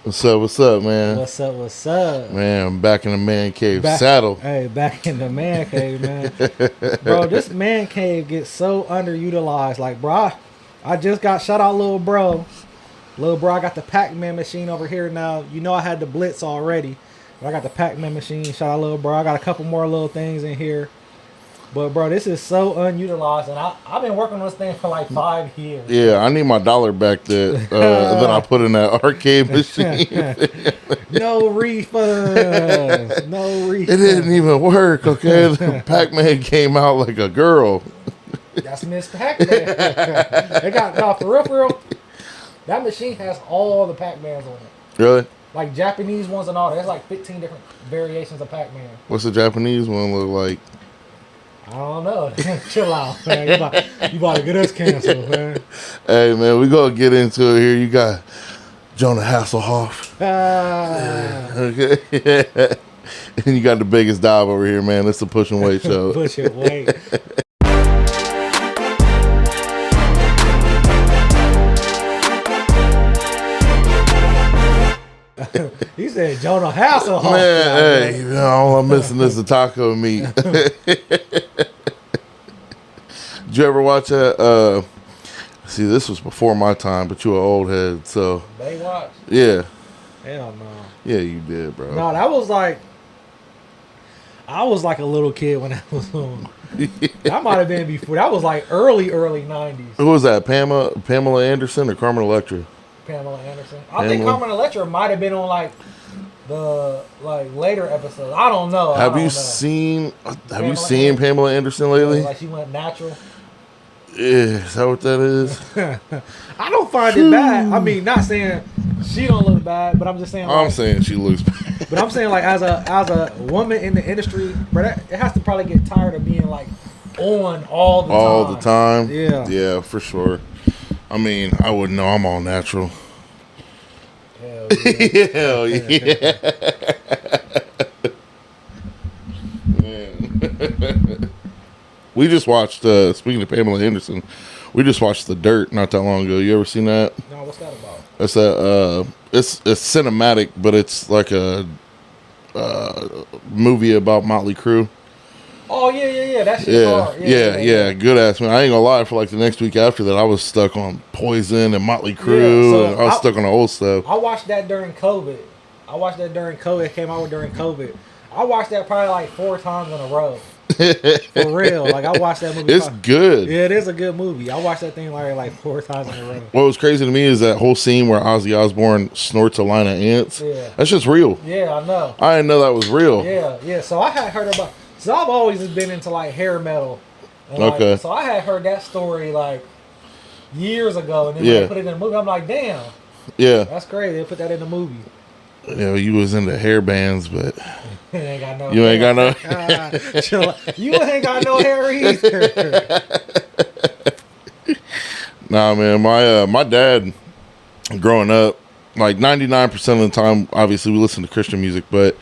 What's up, man? What's up? Man, I'm back in the man cave Back, saddle. Hey, back in the man cave, man. Bro, this man cave gets so underutilized. Like, bro, I just got shout out little bro. Little bro, I got the Pac-Man machine over here now. You know I had the Blitz already. But I got the Pac-Man machine. Shout out little bro. I got a couple more little things in here. But bro, this is so unutilized, and I've been working on this thing for like 5 years. Yeah, I need my dollar back that I put in that arcade machine. No refunds. No refunds. It didn't even work, okay? The Pac-Man came out like a girl. That's Miss Pac-Man. They got, no, for real. That machine has all the Pac-Mans on it. Really? Like Japanese ones and all. There's like 15 different variations of Pac-Man. What's the Japanese one look like? I don't know. Chill out, man. You about to get us canceled, man. Hey, man, we gonna get into it here. You got Jonah Hasselhoff. Okay. And you got the biggest dive over here, man. It's the Push and Weight show. Push and Weight. He said Jonah Hasselhoff. Man, hey, you know, all I'm missing is the taco meat. Did you ever watch that? See, this was before my time, but you an old head, so. Baywatch? Yeah. Hell no. Yeah, you did, bro. No, that was like, I was like a little kid when that was on. That might have been before. That was like early 90s. Who was that? Pamela Anderson or Carmen Electra? Pamela Anderson. I think Carmen Electra might have been on like the later episodes. I don't know. Have you seen Pamela Anderson lately? Like she went natural. Yeah, is that what that is? I don't find it bad. I mean, not saying she don't look bad, but I'm just saying. I'm saying she looks bad. But I'm saying like as a woman in the industry, but it has to probably get tired of being like on all the time. All the time. Yeah. Yeah, for sure. I mean, I wouldn't know. I'm all natural. Hell yeah. Hell yeah. Man. We just watched, speaking of Pamela Anderson, we just watched The Dirt not that long ago. You ever seen that? No, what's that about? It's it's cinematic, but it's like a movie about Motley Crue. Oh yeah. That shit's hard. Yeah. Good ass man. I ain't gonna lie. For like the next week after that, I was stuck on Poison and Motley Crue. So and I was stuck on the old stuff. I watched that during COVID. It came out during COVID. I watched that probably like 4 times in a row. For real. Like I watched that movie. It's good. Yeah, it is a good movie. I watched that thing like 4 times in a row. What was crazy to me is that whole scene where Ozzy Osbourne snorts a line of ants. Yeah. That's just real. Yeah, I know. I didn't know that was real. Yeah. So I had heard about. So I've always been into like hair metal. And okay. So I had heard that story like years ago, and then they put it in the movie. I'm like, damn. Yeah. That's crazy. They put that in the movie. Yeah, you was into hair bands, but you ain't got no. You ain't got no. You ain't got no hair either. Nah, man. My dad, growing up, like 99% of the time, obviously we listen to Christian music, but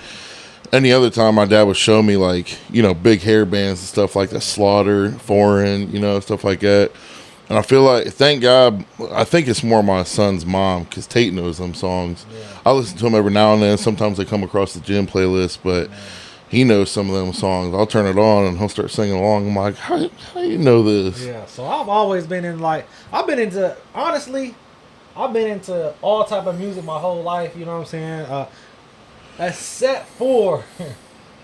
any other time, my dad would show me like big hair bands and stuff like that, Slaughter, Foreign, stuff like that. And I feel like, thank God, I think it's more my son's mom because Tate knows them songs. Yeah. I listen to them every now and then. Sometimes they come across the gym playlist, but he knows some of them songs. I'll turn it on and he'll start singing along. I'm like, how you know this? Yeah, so I've always been I've been into all type of music my whole life, you know what I'm saying? Except for,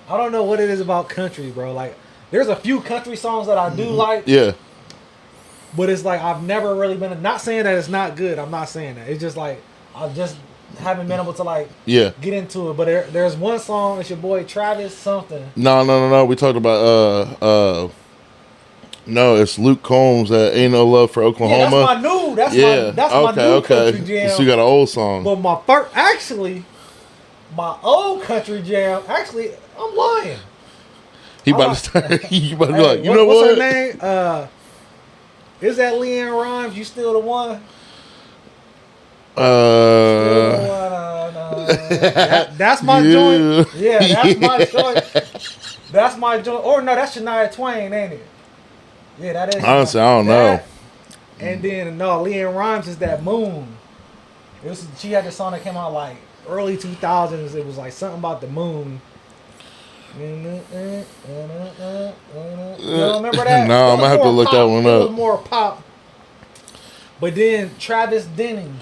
I don't know what it is about country, bro. Like, there's a few country songs that I do like. Yeah. But it's like I've never really been. Not saying that it's not good. I'm not saying that. It's just like I just haven't been able to get into it. But there's one song. It's your boy Travis something. No. We talked about no, it's Luke Combs. Ain't No Love for Oklahoma. Yeah, that's my new. That's my new country jam. So you got an old song. But my old country jam. Actually, I'm lying. He about to start. You about to be like, what's her name? Is that Leanne Rhymes? You still the one? That's my joint. Yeah, that's my joint. That's my joint. Or no, that's Shania Twain, ain't it? Yeah, that is. Honestly, I don't know. And then Leanne Rhymes is that Moon. She had this song that came out like early 2000s. It was like something about the moon. You don't remember that? No, I'm gonna have to look that one It up. was more pop. But then Travis Denning,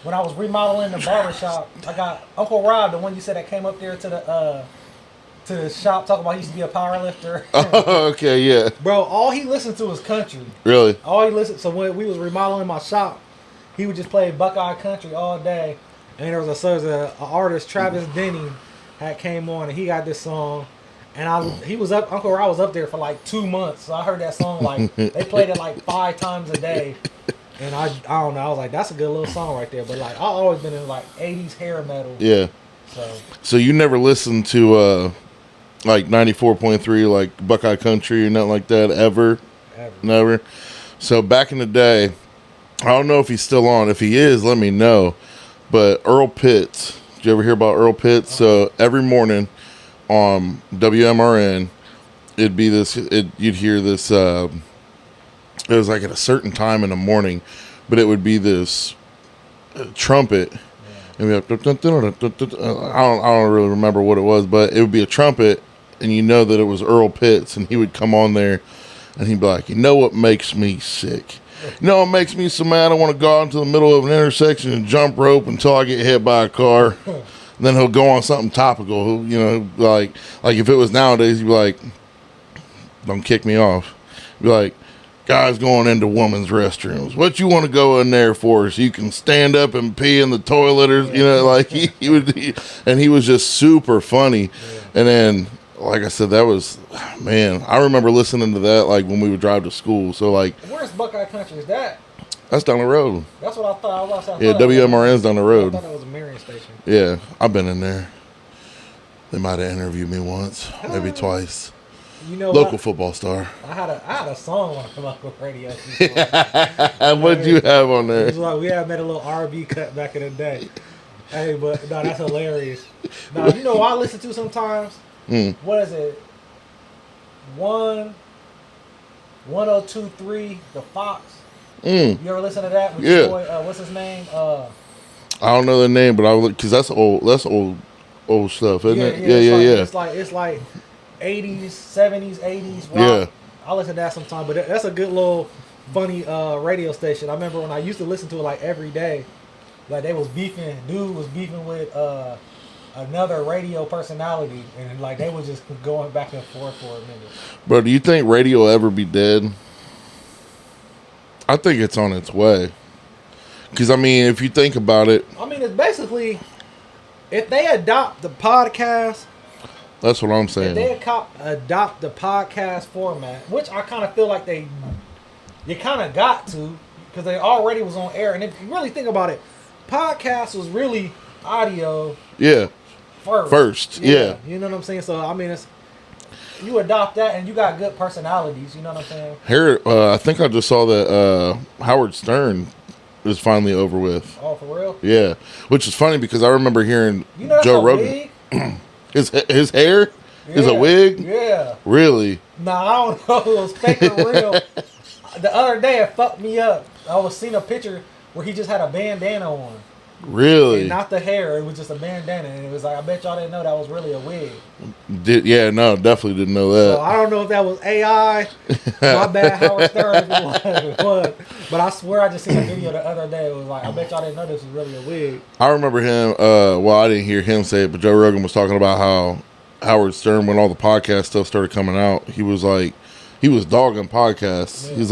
when I was remodeling the barbershop, I got Uncle Rob, the one you said that came up there to the shop, talking about he used to be a power lifter. Oh, okay, yeah. Bro, all he listened to was country. Really? All he listened. So when we was remodeling my shop, he would just play Buckeye Country all day. And there was an artist, Travis Denning, had came on, and he got this song. And Uncle Rob was up there for like 2 months. So I heard that song like they played it like 5 times a day. And I don't know. I was like, that's a good little song right there. But like, I always been in like 80s hair metal. Yeah. So you never listened to like 94.3, like Buckeye Country or nothing like that ever? Never. So back in the day, I don't know if he's still on. If he is, let me know. But Earl Pitts, did you ever hear about Earl Pitts? So every morning on WMRN, it'd be this. You'd hear this. It was like at a certain time in the morning, but it would be this trumpet. And we have, I don't really remember what it was, but it would be a trumpet, and you know that it was Earl Pitts, and he would come on there, and he'd be like, you know what makes me sick? You know what makes me so mad? I want to go out into the middle of an intersection and jump rope until I get hit by a car. And then he'll go on something topical. You know, like if it was nowadays, he'd be like, don't kick me off. He'd be like, guys going into women's restrooms. What you want to go in there for? So you can stand up and pee in the toilet, or you know, like he was just super funny. And then, like I said, that was, man, I remember listening to that like when we would drive to school. So like, where's Buckeye Country? Is that? That's down the road. That's what I thought. Yeah, WMRN's down the road. I thought it was a Marion station. Yeah, I've been in there. They might have interviewed me once, maybe twice. You know, local football star. I had a song on the local radio. What'd you have on there? It was like we had made a little R&B cut back in the day. Hey, but no, that's hilarious. Now you know what I listen to sometimes. What is it? 1023 The Fox. You ever listen to that? With your boy, what's his name? I don't know the name, but I would, because that's old stuff, isn't it? Yeah. It's like 80s, 70s, 80s rock. Yeah. I listen to that sometimes, but that's a good little funny radio station. I remember when I used to listen to it like every day. Like they was beefing, dude was beefing with another radio personality, and like they was just going back and forth for a minute. Bro, do you think radio will ever be dead? I think it's on its way. Because, I mean, if you think about it. I mean, it's basically, if they adopt the podcast. That's what I'm saying. If they adopt the podcast format, which I kind of feel like you kind of got to, because they already was on air. And if you really think about it, podcast was really audio. Yeah. First. Yeah. You know what I'm saying? So, I mean, you adopt that and you got good personalities. You know what I'm saying? Here, I think I just saw that Howard Stern is finally over with. Oh, for real? Yeah. Which is funny because I remember hearing Joe Rogan. His hair is a wig? Yeah. Really? Nah, I don't know if it was fake or real. The other day it fucked me up. I was seeing a picture where he just had a bandana on. Really? And not the hair, it was just a bandana, and it was like, I bet y'all didn't know that was really a wig. Definitely didn't know that. So I don't know if that was AI. My bad, Howard Stern, if it was. But I swear I just seen a video the other day. It was like, I bet y'all didn't know this was really a wig. I remember him, I didn't hear him say it, but Joe Rogan was talking about how Howard Stern, when all the podcast stuff started coming out, he was dogging podcasts. Yeah. He's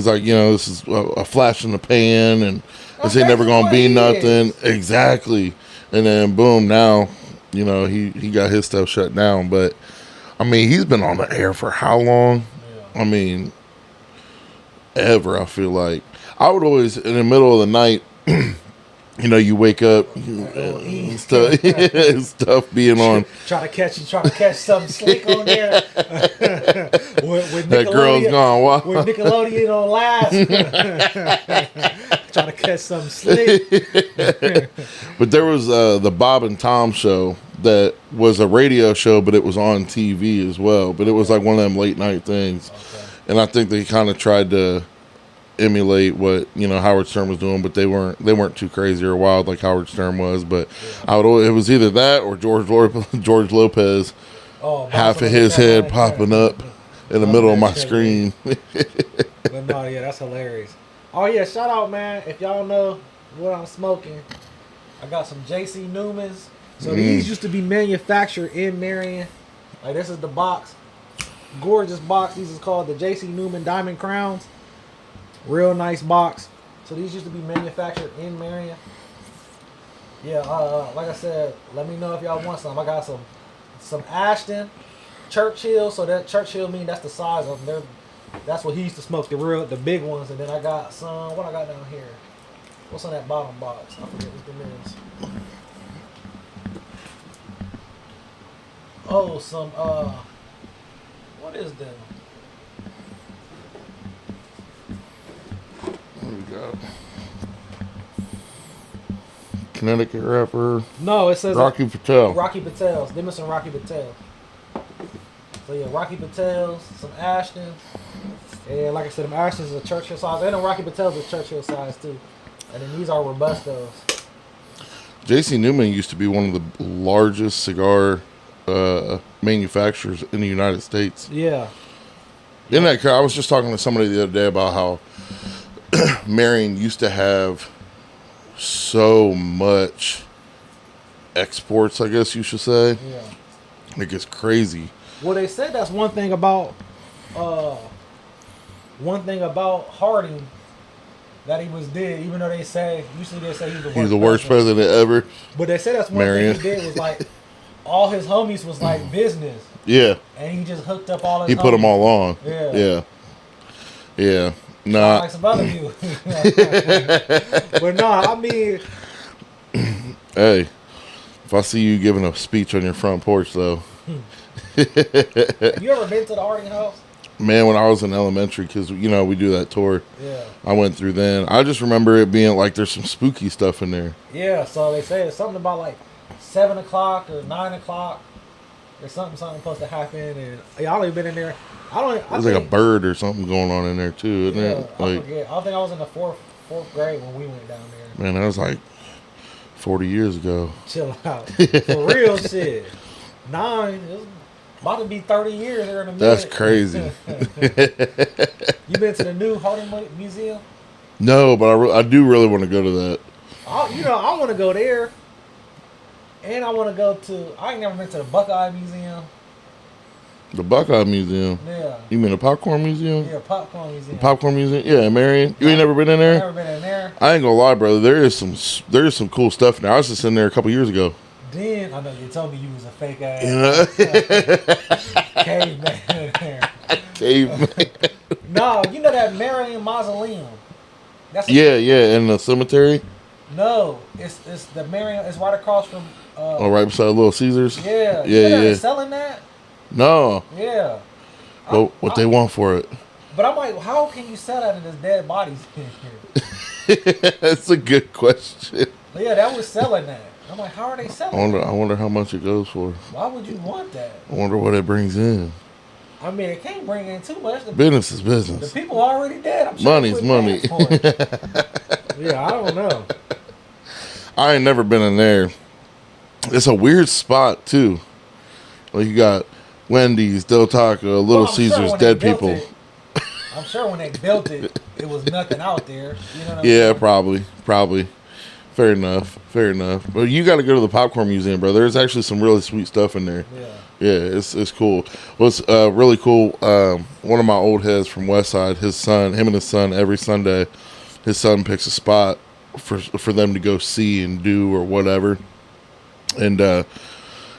like, you know, this is a flash in the pan, and this ain't never gonna be nothing. Exactly. And then boom, now, you know, he got his stuff shut down. But I mean, he's been on the air for how long? Yeah. I mean, ever. I feel like I would always, in the middle of the night, you know, you wake up and stuff being on. Try to catch something slick on there. with that girl's gone wild. With Nickelodeon on last. Try to catch something slick. But there was the Bob and Tom show that was a radio show, but it was on TV as well. But it was like one of them late night things. Okay. And I think they kind of tried to emulate what Howard Stern was doing, but they weren't too crazy or wild like Howard Stern was. But it was either that or George Lopez, half of his head popping up in the middle of my screen. But no, yeah, that's hilarious. Oh yeah, shout out, man! If y'all know what I'm smoking, I got some JC Newmans. So these used to be manufactured in Marion. Like this is the box, gorgeous box. These is called the JC Newman Diamond Crowns. Real nice box. So these used to be manufactured in Marion. Yeah, like I said, let me know if y'all want some. I got some Ashton, Churchill. So that Churchill mean that's the size of them. That's what he used to smoke, the big ones. And then I got some. What I got down here? What's on that bottom box? I forget what them is. Oh, some what is them? What do we got? Connecticut rapper. No, it says Rocky Patel. Rocky Patels. Them are some Rocky Patels. So yeah, Rocky Patels, some Ashtons. And like I said, them Ashtons are Churchill size. And the Rocky Patels are Churchill size too. And then these are Robustos. JC Newman used to be one of the largest cigar manufacturers in the United States. Yeah. In that, I was just talking to somebody the other day about how Marion used to have so much exports, I guess you should say. Yeah. Like it's crazy. Well, they said that's one thing about Harding that he did, even though they say usually they say he's the worst president ever. But they said that's one Marion. thing he did was like all his homies was like business. Yeah. And he just hooked up all his He homies. put them all on. Yeah. Yeah. Yeah. Nah. Like some other people. But no, I mean. Hey, if I see you giving a speech on your front porch, though. Have you ever been to the Harding house? Man, when I was in elementary, because, we do that tour. Yeah. I went through then. I just remember it being like there's some spooky stuff in there. Yeah, so they say it's something about like 7 o'clock or 9 o'clock. There's something supposed to happen. And y'all ain't been in there. There's like a bird or something going on in there, too, isn't it? I forget. I think I was in the fourth grade when we went down there. Man, that was like 40 years ago. Chill out. For real shit. 9. It's about to be 30 years there in a minute. That's crazy. You been to the new Harding Museum? No, but I do really want to go to that. I want to go there. And I want to go to... I ain't never been to the Buckeye Museum. The Buckeye Museum? Yeah. You mean the Popcorn Museum? Yeah, Popcorn Museum. Popcorn Museum? Yeah, Marion. You ain't never been in there? Never been in there. I ain't gonna lie, brother. There is some cool stuff in there. I was just in there a couple years ago. Then, I know you told me you was a fake ass. Caveman in there. Caveman. No, you know that Marion Mausoleum? Yeah, in the cemetery? No, it's the Marion. It's right across from. Right beside Little Caesars. Yeah, yeah. They're selling that. No. Yeah. What they want for it? But I'm like, how can you sell that and there's dead bodies in here? That's a good question. But yeah, that was selling that. I'm like, how are they selling I wonder how much it goes for. Why would you want that? I wonder what it brings in. I mean, it can't bring in too much. Business is business. The people are already dead. I'm sure money's money. Yeah, I don't know. I ain't never been in there. It's a weird spot too. Like you got Wendy's, Del Taco, Little Caesars, dead people. I'm sure when they built it, it was nothing out there. You know what I'm saying? Probably. Fair enough. But you got to go to the Popcorn Museum, bro. There's actually some really sweet stuff in there. Yeah, it's cool. What's really cool, one of my old heads from Westside, him and his son, every Sunday, his son picks a spot for them to go see and do or whatever. And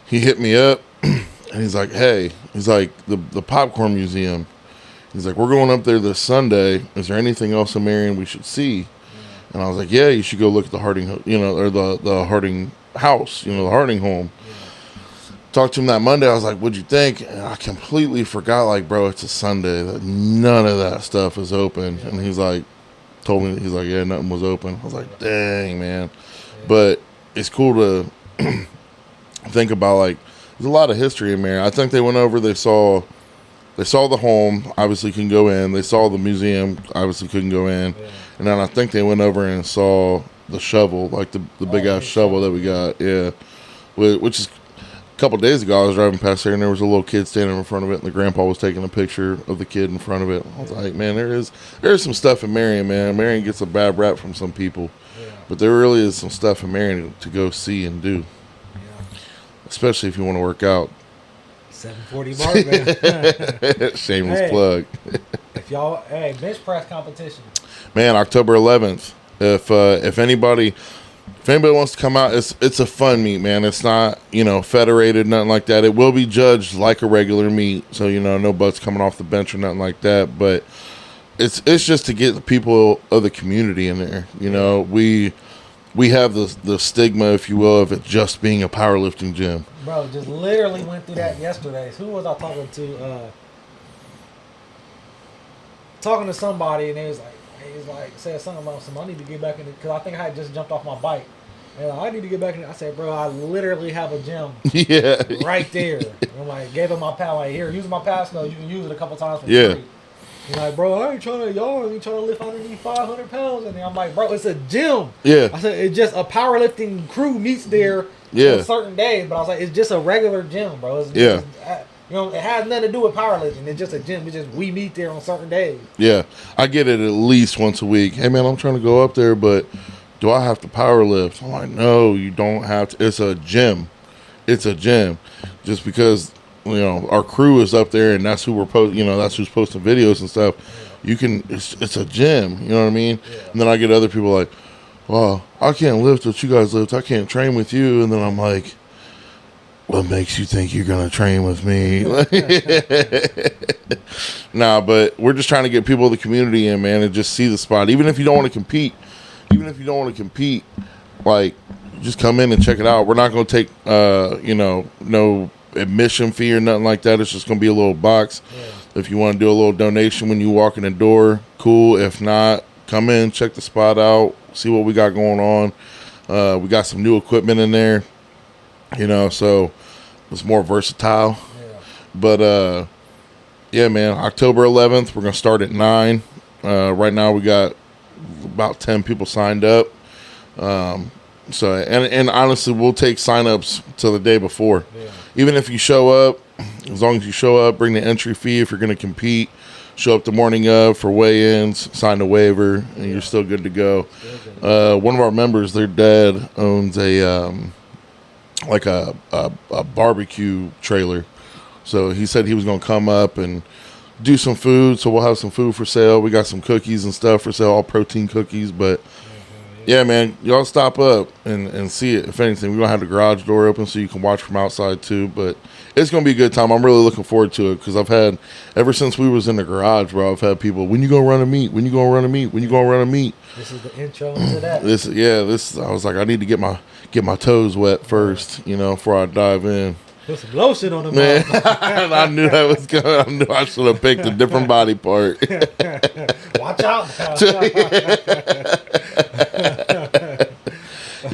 he hit me up, and he's like, hey, the Popcorn Museum. He's like, we're going up there this Sunday. Is there anything else in Marion we should see? And I was like, yeah, you should go look at the Harding, or the Harding house, the Harding home. Talked to him that Monday. I was like, what'd you think? And I completely forgot, like, bro, it's a Sunday. That none of that stuff is open. And he's like, yeah, nothing was open. I was like, dang, man. But it's cool to think about, like, there's a lot of history in there. I think they went over, they saw They saw the home, obviously couldn't go in. They saw the museum, obviously couldn't go in. Yeah. And then I think they went over and saw the shovel, like the big ass shovel that we got. Yeah, which is a couple days ago. I was driving past there and there was a little kid standing in front of it, and the grandpa was taking a picture of the kid in front of it. I was like, man, there's some stuff in Marion, man. Marion gets a bad rap from some people, but there really is some stuff in Marion to go see and do, especially if you want to work out. 740 bar, man. Shameless plug. If y'all, bench press competition. Man, October 11th. If anybody wants to come out, it's a fun meet, man. It's not, federated, nothing like that. It will be judged like a regular meet, so no butts coming off the bench or nothing like that. But it's just to get the people of the community in there. We have the stigma, if you will, of it just being a powerlifting gym. Bro, just literally went through that yesterday. Who was I talking to? Talking to somebody, and he was like, said something about I need to get back in it, because I think I had just jumped off my bike. And I need to get back in it. I said, bro, I literally have a gym right there. And I'm like, gave him my pass. Like, here, use my pass. No, you can use it a couple times for free. He's like, bro, I ain't trying to lift underneath 500 pounds. And I'm like, bro, it's a gym. Yeah. I said, it's just a powerlifting crew meets there on certain days. But I was like, it's just a regular gym, bro. It's it has nothing to do with powerlifting. It's just a gym. It's just we meet there on certain days. Yeah. I get it at least once a week. Hey, man, I'm trying to go up there, but do I have to power lift? I'm like, no, you don't have to. It's a gym. It's a gym. Just because, our crew is up there and that's who that's who's posting videos and stuff. You can, it's a gym. You know what I mean? Yeah. And then I get other people like, well, I can't lift what you guys lift. I can't train with you. And then I'm like, what makes you think you're going to train with me? Nah, but we're just trying to get people of the community in, man, and just see the spot. Even if you don't want to compete, like, just come in and check it out. We're not going to take, no admission fee or nothing like that. It's just going to be a little box. Yeah. If you want to do a little donation when you walk in the door, cool. If not, come in, check the spot out, see what we got going on. We got some new equipment in there, so it's more versatile. Yeah. But, yeah, man, October 11th, we're going to start at 9. Right now we got about 10 people signed up. So and honestly, we'll take sign-ups till the day before. Yeah. Even if you show up, as long as you show up, bring the entry fee if you're going to compete. Show up the morning of for weigh-ins, sign the waiver, and you're still good to go. One of our members, their dad owns a barbecue trailer. So he said he was going to come up and do some food. So we'll have some food for sale. We got some cookies and stuff for sale, all protein cookies. But yeah, man, y'all stop up and see it. If anything, we're going to have the garage door open so you can watch from outside too. But it's going to be a good time. I'm really looking forward to it because I've had, ever since we was in the garage, bro, I've had people, when you going to run a meet? When you going to run a meet? When you going to run a meet? This is the intro to that. I was like, I need to get my toes wet first, before I dive in. Put some lotion on them. Man, I knew that was coming. I knew I should have picked a different body part. Watch out.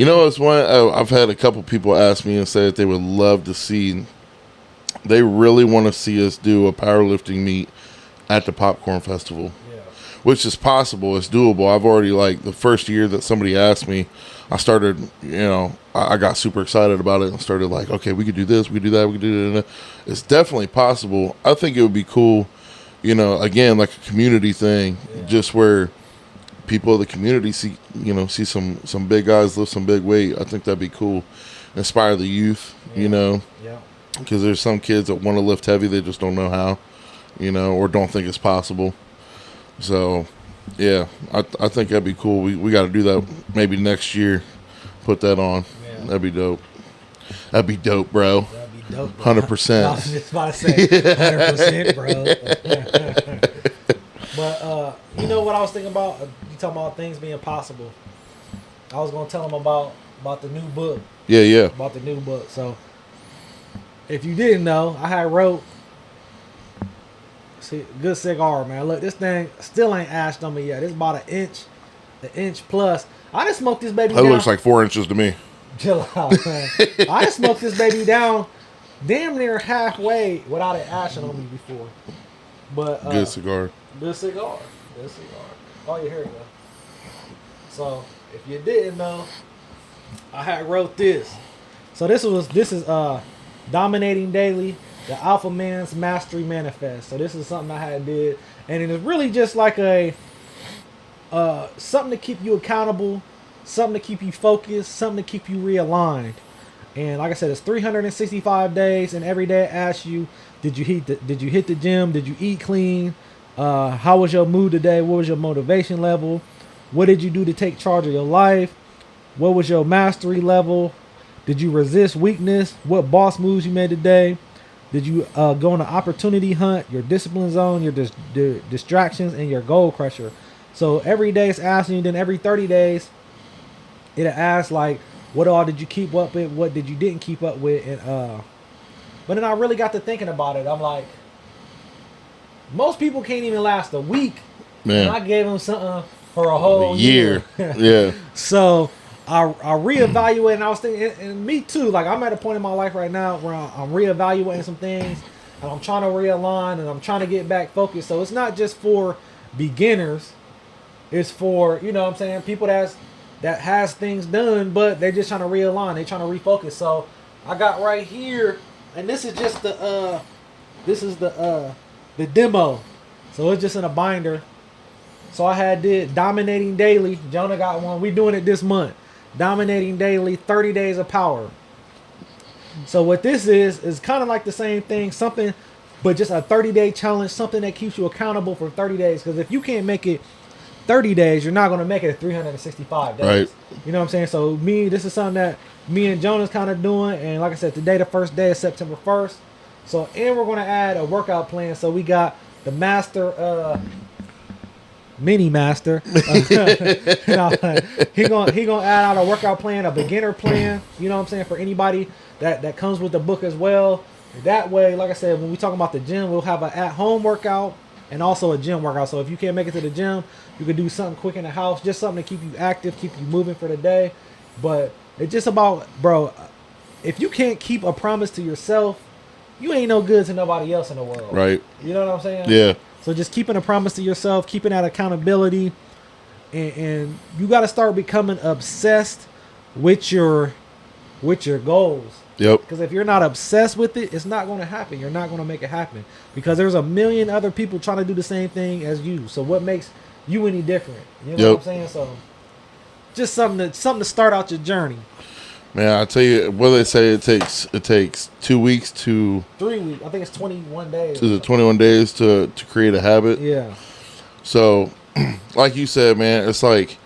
It's one, I've had a couple people ask me and say that they would love to see, they really want to see us do a powerlifting meet at the Popcorn Festival. Yeah. Which is possible. It's doable. I've already, the first year that somebody asked me, I started, I got super excited about it and started okay, we could do this, we could do that, we could do that. It's definitely possible. I think it would be cool, again, like a community thing, just where people of the community see some big guys lift some big weight. I think that'd be cool. Inspire the youth, because there's some kids that want to lift heavy, they just don't know how, or don't think it's possible. So, yeah, I think that'd be cool. We got to do that maybe next year. Put that on. Yeah. That'd be dope. That'd be dope, bro. That'd be dope, bro. 100%. I was just about to say 100%, bro. But you know what I was thinking about? You talking about things being possible. I was gonna tell them about the new book. Yeah. About the new book. So, if you didn't know, I had wrote. See, good cigar, man. Look, this thing still ain't ashed on me yet. It's about an inch plus. I just smoked this baby down. That looks like 4 inches to me. Chill out, man. I just smoked this baby down damn near halfway without it ashing on me before. But Good cigar. Good cigar. Good cigar. Oh yeah, here we go. So if you didn't know, I had wrote this. So this is Dominating Daily, the Alpha Man's Mastery Manifest. So this is something I had did, and it is really just like a something to keep you accountable, something to keep you focused, something to keep you realigned. And like I said, it's 365 days, and every day it asks you, did you hit the gym? Did you eat clean? How was your mood today? What was your motivation level? What did you do to take charge of your life? What was your mastery level? Did you resist weakness? What boss moves you made today? Did you go on an opportunity hunt? Your discipline zone, your distractions, and your goal crusher. So every day it's asking you. Then every 30 days, it'll ask like, what all did you keep up with? What did you didn't keep up with? And but then I really got to thinking about it. I'm like, most people can't even last a week. Man. And I gave them something for a whole year. Yeah. So I reevaluated, and I was thinking, and me too, like I'm at a point in my life right now where I'm reevaluating some things, and I'm trying to realign, and I'm trying to get back focused. So it's not just for beginners. It's for, you know what I'm saying, people that has things done, but they're just trying to realign. They're trying to refocus. So I got right here, and this is just the demo. So it's just in a binder. So I did Dominating Daily. Jonah got one. We doing it this month. Dominating Daily, 30 Days of Power. So what this is kind of like the same thing, something, but just a 30-day challenge, something that keeps you accountable for 30 days. Because if you can't make it 30 days, you're not going to make it 365 days. Right. You know what I'm saying? So this is something that me and Jonah's kind of doing. And like I said, today, the first day is September 1st. So, and we're going to add a workout plan. So we got the master, mini master. He gonna add out a workout plan, a beginner plan. You know what I'm saying, for anybody that comes with the book as well. That way, like I said, when we talk about the gym, we'll have an at-home workout and also a gym workout. So if you can't make it to the gym, you can do something quick in the house, just something to keep you active, keep you moving for the day. But it's just about, bro, if you can't keep a promise to yourself, you ain't no good to nobody else in the world. Right. You know what I'm saying? Yeah. So just keeping a promise to yourself, keeping that accountability, and you got to start becoming obsessed with your goals. Yep. Because if you're not obsessed with it, it's not going to happen. You're not going to make it happen. Because there's a million other people trying to do the same thing as you. So what makes you any different? You know what I'm saying? So just something to start out your journey. Man, I tell you, what they say, it takes 2 weeks to 3 weeks. I think it's 21 days. To the 21 days to create a habit. Yeah. So, like you said, man, it's like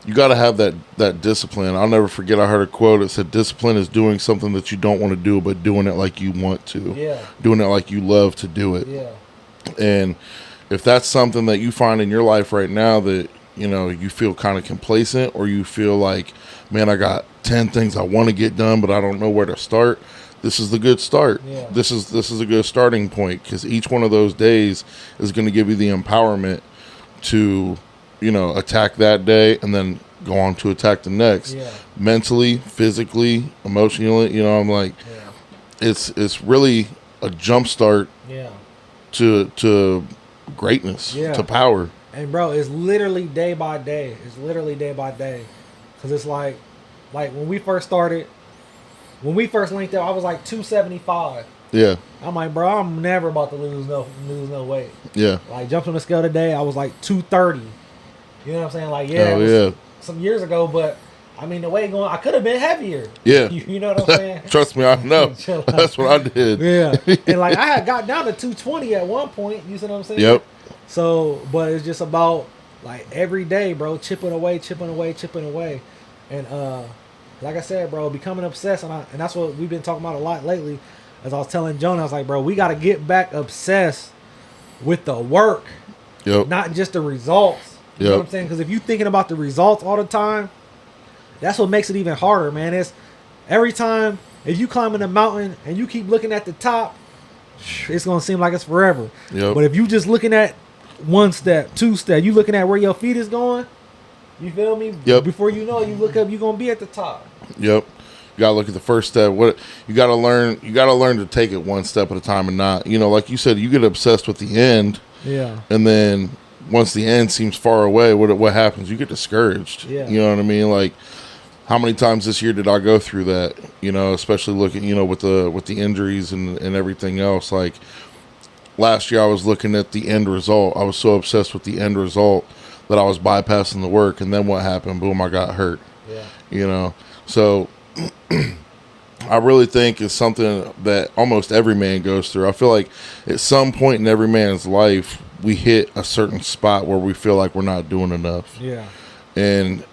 you got to have that discipline. I'll never forget. I heard a quote. It said, "Discipline is doing something that you don't want to do, but doing it like you want to. Yeah. Doing it like you love to do it." Yeah. And if that's something that you find in your life right now that you feel kind of complacent, or you feel like, man, I got 10 things I want to get done, but I don't know where to start. This is the good start. Yeah. This is a good starting point, because each one of those days is going to give you the empowerment to, attack that day and then go on to attack the next. Yeah. Mentally, physically, emotionally. I'm like, it's really a jump start. Yeah. To greatness. Yeah. To power. And bro, it's literally day by day. It's literally day by day. Cause it's like when we first started, when we first linked up, I was like 275. Yeah. I'm like, bro, I'm never about to lose no weight. Yeah. Like jumped on the scale today, I was like 230. You know what I'm saying? Like, yeah, it was some years ago, but I mean the weight going, I could have been heavier. Yeah. You know what I'm saying? Trust me, I know. That's what I did. Yeah. And like I had got down to 220 at one point. You see what I'm saying? Yep. So, but it's just about like every day, bro, chipping away. And like I said, bro, becoming obsessed, and that's what we've been talking about a lot lately. As I was telling Jonah, I was like, bro, we got to get back obsessed with the work, not just the results. You know what I'm saying? Because if you're thinking about the results all the time, that's what makes it even harder, man. It's every time, if you climbing a mountain and you keep looking at the top, it's going to seem like it's forever. Yep. But if you just looking at one step, two step, you looking at where your feet is going, you feel me? Yep. Before you know it, you look up, you're going to be at the top. Yep. You gotta look at the first step. What you gotta learn to take it one step at a time, and not, like you said, you get obsessed with the end, Yeah. And then once the end seems far away, what happens? You get discouraged. Yeah. You know what I mean? Like, how many times this year did I go through that? You know, especially looking, you know, with the injuries and everything else. Like last year, I was looking at the end result. I was so obsessed with the end result that I was bypassing the work. And then what happened? Boom! I got hurt. Yeah. You know, so I really think it's something that almost every man goes through. I feel like at some point in every man's life, we hit a certain spot where we feel like we're not doing enough. Yeah. And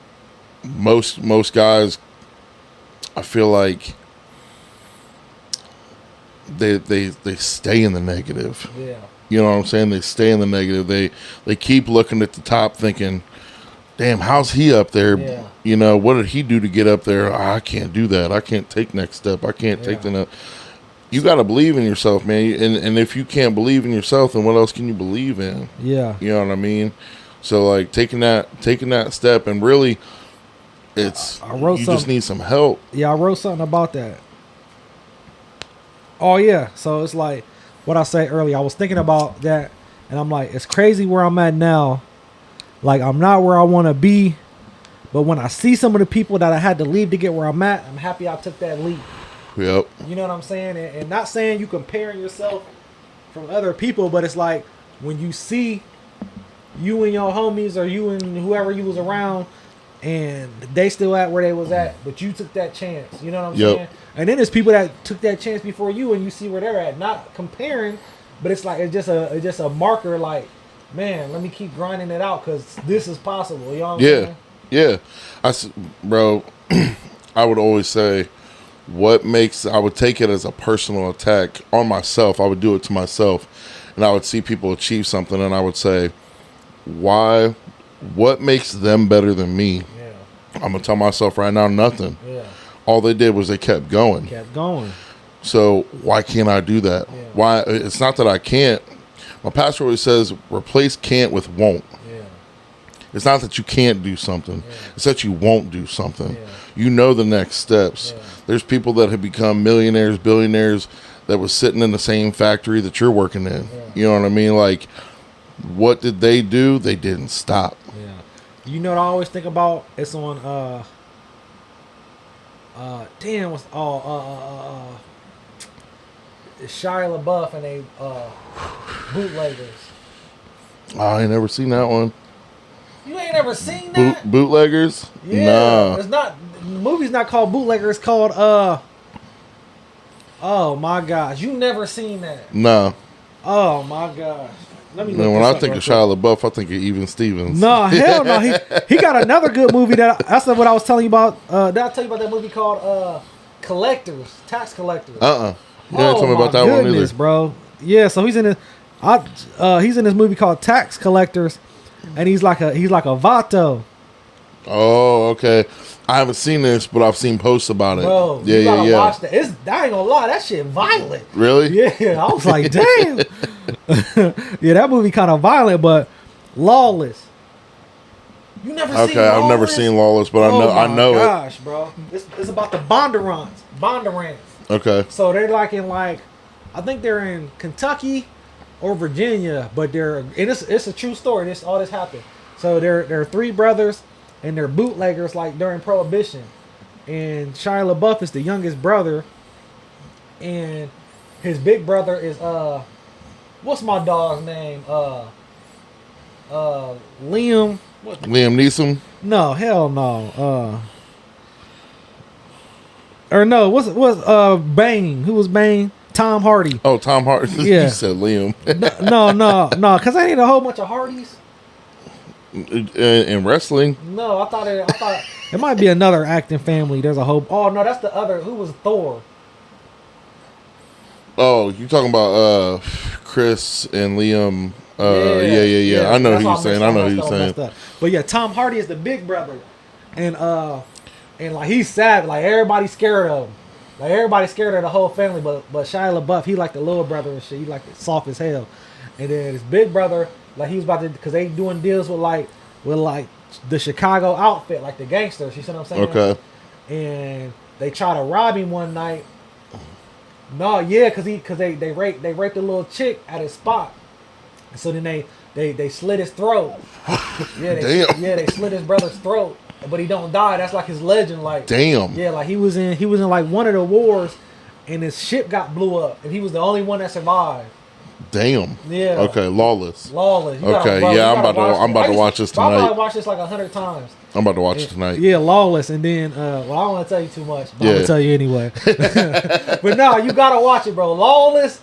most guys, I feel like they stay in the negative. Yeah. You know what I'm saying? They stay in the negative. They keep looking at the top, thinking, "Damn, how's he up there? Yeah. You know, what did he do to get up there? I can't do that. I can't take next step. I can't take the next." You got to believe in yourself, man. And if you can't believe in yourself, then what else can you believe in? Yeah. You know what I mean? So like taking that step, and really, it's I wrote you something. just need some help. Yeah, I wrote something about that. Oh yeah, so it's like what I said earlier. I was thinking about that, and I'm like, it's crazy where I'm at now. Like I'm not where I want to be, but when I see some of the people that I had to leave to get where I'm at, I'm happy I took that leap. Yep. You know what I'm saying? And not saying you comparing yourself from other people, but it's like when you see you and your homies or you and whoever you was around and they still at where they was at, but you took that chance. You know what I'm saying? And then there's people that took that chance before you and you see where they're at. Not comparing, but it's like it's just a marker like, man, let me keep grinding it out because this is possible. You know what I'm saying? Yeah. Bro, I would always say I would take it as a personal attack on myself. I would do it to myself, and I would see people achieve something, and I would say, what makes them better than me? Yeah. I'm gonna tell myself right now, nothing. Yeah. All they did was they kept going. Kept going. So why can't I do that? Yeah. Why? It's not that I can't. My pastor always says, replace can't with won't. Yeah. It's not that you can't do something. Yeah. It's that you won't do something. Yeah. You know the next steps. Yeah. There's people that have become millionaires, billionaires that was sitting in the same factory that you're working in. Yeah. You know what I mean? Like, what did they do? They didn't stop. Yeah. You know what I always think about? It's on it's Shia LaBeouf and they bootleggers. I ain't never seen that one. You ain't ever seen that? Bootleggers? Yeah. Nah. It's not the movie's not called Bootlegger, it's called oh my gosh. You never seen that. Nah. Oh my gosh. Let me look Man, when this I up think real of quick. Shia LaBeouf, I think of Even Stevens. No, hell no. He got another good movie that's what I was telling you about. Did I tell you about that movie called Collectors, Tax Collectors? You didn't tell me about that one either. Bro. Yeah, so he's in this movie called Tax Collectors, and he's like a vato. Oh, okay. I haven't seen this, but I've seen posts about it. Bro, yeah, you gotta yeah. watch that. I ain't gonna lie, that shit violent. Really? Yeah, I was like, damn. Yeah, that movie kind of violent, but Lawless. You never seen Lawless? Okay, I've never seen Lawless, but I know Oh it. my gosh, bro. It's about the Bondurants. Okay. So they're like I think they're in Kentucky or Virginia, but it's a true story. All this happened. So they're three brothers and they're bootleggers like during Prohibition. And Shia LaBeouf is the youngest brother, and his big brother is what's my dog's name? Liam. What? Liam Neeson? No, hell no. Or no, what's Bane? Who was Bane? Tom Hardy. Oh, Tom Hardy. Yeah. You said Liam. No, because I need a whole bunch of Hardys. In wrestling? No, I thought it might be another acting family. There's a whole. Oh no, that's the other. Who was Thor? Oh, you talking about Chris and Liam? Yeah. I know who you're saying. I know who you're saying. But yeah, Tom Hardy is the big brother, and like he's savage. Like everybody's scared of him. Like everybody's scared of the whole family. But Shia LaBeouf, he like the little brother and shit. He like soft as hell. And then his big brother, like he was about to, because they doing deals with the Chicago outfit, like the gangsters. You see what I'm saying? Okay. And they try to rob him one night. No, yeah, because they raped a little chick at his spot. So then they slit his throat. Yeah, Damn. they slit his brother's throat, but he don't die. That's like his legend. Like, Damn. yeah, like he was in like one of the wars, and his ship got blew up, and he was the only one that survived. Damn. Yeah. Okay, Lawless. Lawless. Okay, yeah, I'm about to watch this I tonight. probably watched this like 100 times. I'm about to watch it tonight. Yeah, Lawless, and then well, I don't want to tell you too much, but I'm Yeah. gonna tell you anyway. But no, you gotta watch it, bro. Lawless,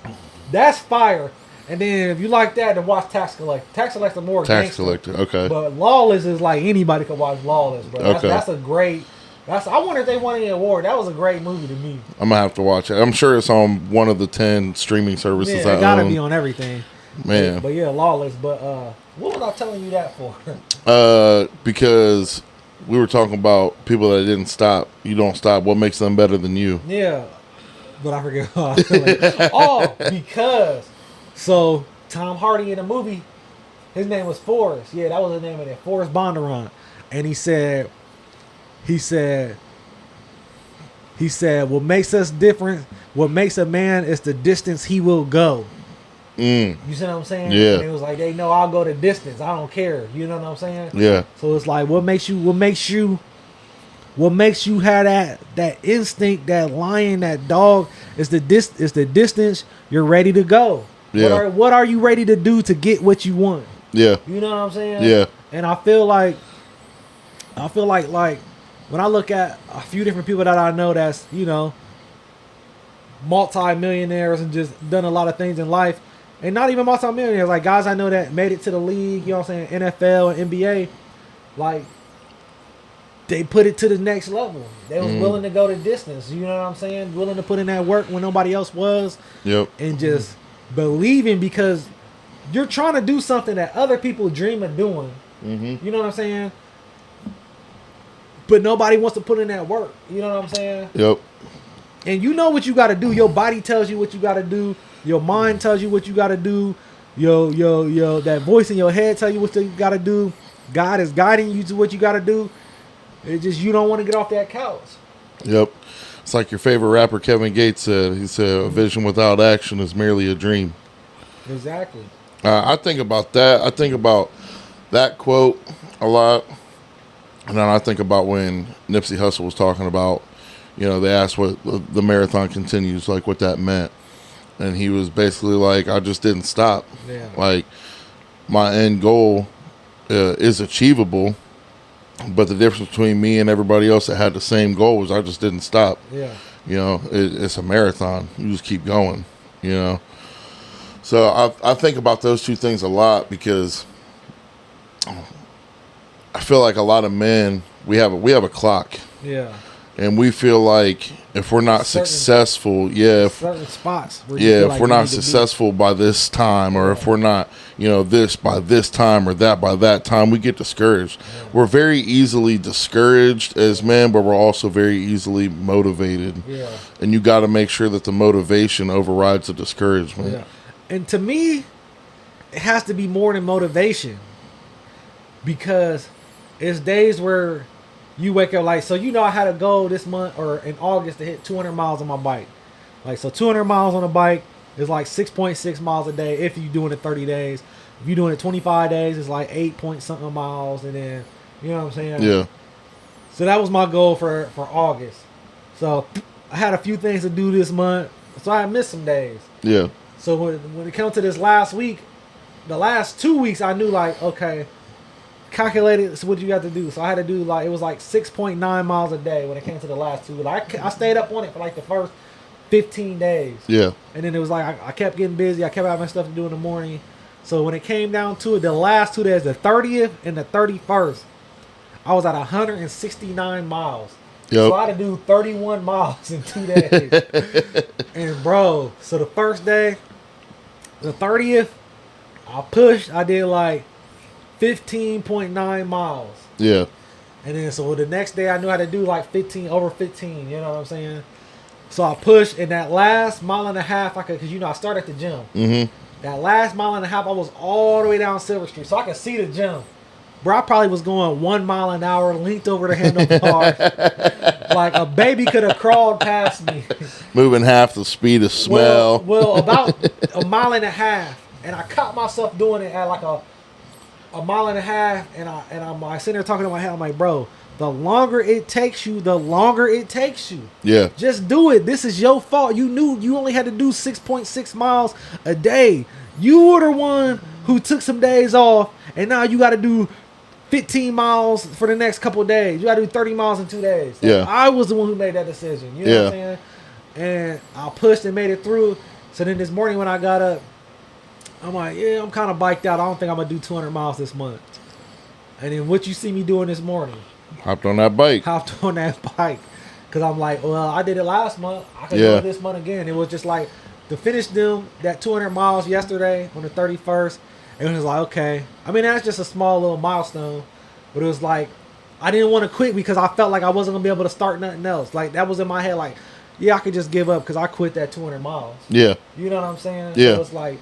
that's fire. And then if you like that, then watch Tax Collector. Tax Collector more Tax gangster. Collector. Okay. But Lawless is like anybody could watch Lawless, bro. Okay. That's a great. I wonder if they won any award. That was a great movie to me. I'm gonna have to watch it. I'm sure it's on one of the 10 streaming services. Yeah, I it gotta own. be on everything. Man. But yeah, Lawless. But what was I telling you that for? Because we were talking about people that didn't stop. You don't stop. What makes them better than you? Yeah, but I forget. Oh, because so Tom Hardy in the movie, his name was Forrest. Yeah, that was the name of it, Forrest Bondurant. And he said, what makes us different, what makes a man is the distance he will go. You see what I'm saying? Yeah. And it was like, they know I'll go the distance. I don't care. You know what I'm saying? Yeah. So it's like, what makes you have that instinct, that lion, that dog, is the distance you're ready to go. Yeah. What are you ready to do to get what you want? Yeah. You know what I'm saying? Yeah. And I feel like when I look at a few different people that I know that's, you know, multi-millionaires and just done a lot of things in life, and not even multi-millionaires, like guys I know that made it to the league, you know what I'm saying, NFL and NBA, like they put it to the next level. They was willing to go the distance, you know what I'm saying? Willing to put in that work when nobody else was. Yep. And just believing, because you're trying to do something that other people dream of doing. You know what I'm saying? But nobody wants to put in that work. You know what I'm saying? Yep. And you know what you got to do. Your body tells you what you got to do. Your mind tells you what you got to do. Yo, that voice in your head tell you what you got to do. God is guiding you to what you got to do. It's just you don't want to get off that couch. Yep. It's like your favorite rapper Kevin Gates said. He said, "A vision without action is merely a dream." Exactly. I think about that. I think about that quote a lot. And then I think about when Nipsey Hussle was talking about, you know, they asked what the marathon continues, like what that meant. And he was basically like, I just didn't stop. Yeah. Like, my end goal is achievable. But the difference between me and everybody else that had the same goal was I just didn't stop. Yeah. You know, it's a marathon. You just keep going, you know. So I think about those two things a lot, because I feel like a lot of men, we have a clock. Yeah. And we feel like if we're not successful, certain spots. If we're not successful by this time, or if we're not, you know, this by this time or that by that time, we get discouraged. Yeah. We're very easily discouraged as men, but we're also very easily motivated. Yeah. And you got to make sure that the motivation overrides the discouragement. Yeah. And to me, it has to be more than motivation, because it's days where you wake up like, so you know, I had a goal this month or in August to hit 200 miles on my bike. Like, so 200 miles on a bike is like 6.6 miles a day if you're doing it 30 days. If you're doing it 25 days, it's like 8 point something miles. And then, you know what I'm saying? Yeah. So that was my goal for August. So I had a few things to do this month, so I missed some days. Yeah. So when it comes to this last week, the last 2 weeks, I knew like, okay, calculated what you got to do. So I had to do like, it was like 6.9 miles a day when it came to the last 2. I stayed up on it for like the first 15 days. Yeah. And then it was like, I kept getting busy. I kept having stuff to do in the morning. So when it came down to it, the last 2 days, the 30th and the 31st, I was at 169 miles. Yep. So I had to do 31 miles in 2 days. And bro, so the first day, the 30th, I pushed. I did like 15.9 miles. Yeah. And then so the next day I knew how to do like 15, over 15, you know what I'm saying? So I pushed, and that last mile and a half, I could, because you know I started at the gym. Mm-hmm. That last mile and a half, I was all the way down Silver Street, so I could see the gym. Bro, I probably was going 1 mile an hour, linked over the handlebars. Like a baby could have crawled past me. Moving half the speed of smell. Well, about a mile and a half. and I caught myself doing it at like a mile and a half, and I'm sitting there talking to my head. I'm like, bro, the longer it takes you, the longer it takes you. Yeah. Just do it. This is your fault. You knew you only had to do 6.6 miles a day. You were the one who took some days off, and now you got to do 15 miles for the next couple of days. You got to do 30 miles in 2 days. Like, Yeah. I was the one who made that decision. You know what I'm saying? And I pushed and made it through. So then this morning when I got up, I'm like, yeah, I'm kind of biked out. I don't think I'm going to do 200 miles this month. And then what you see me doing this morning? Hopped on that bike. Hopped on that bike. Because I'm like, well, I did it last month. I can do it this month again. It was just like to finish them that 200 miles yesterday on the 31st. It was like, okay. I mean, that's just a small little milestone. But it was like, I didn't want to quit because I felt like I wasn't going to be able to start nothing else. Like, that was in my head. Like, yeah, I could just give up because I quit that 200 miles. Yeah. You know what I'm saying? Yeah. So it's like,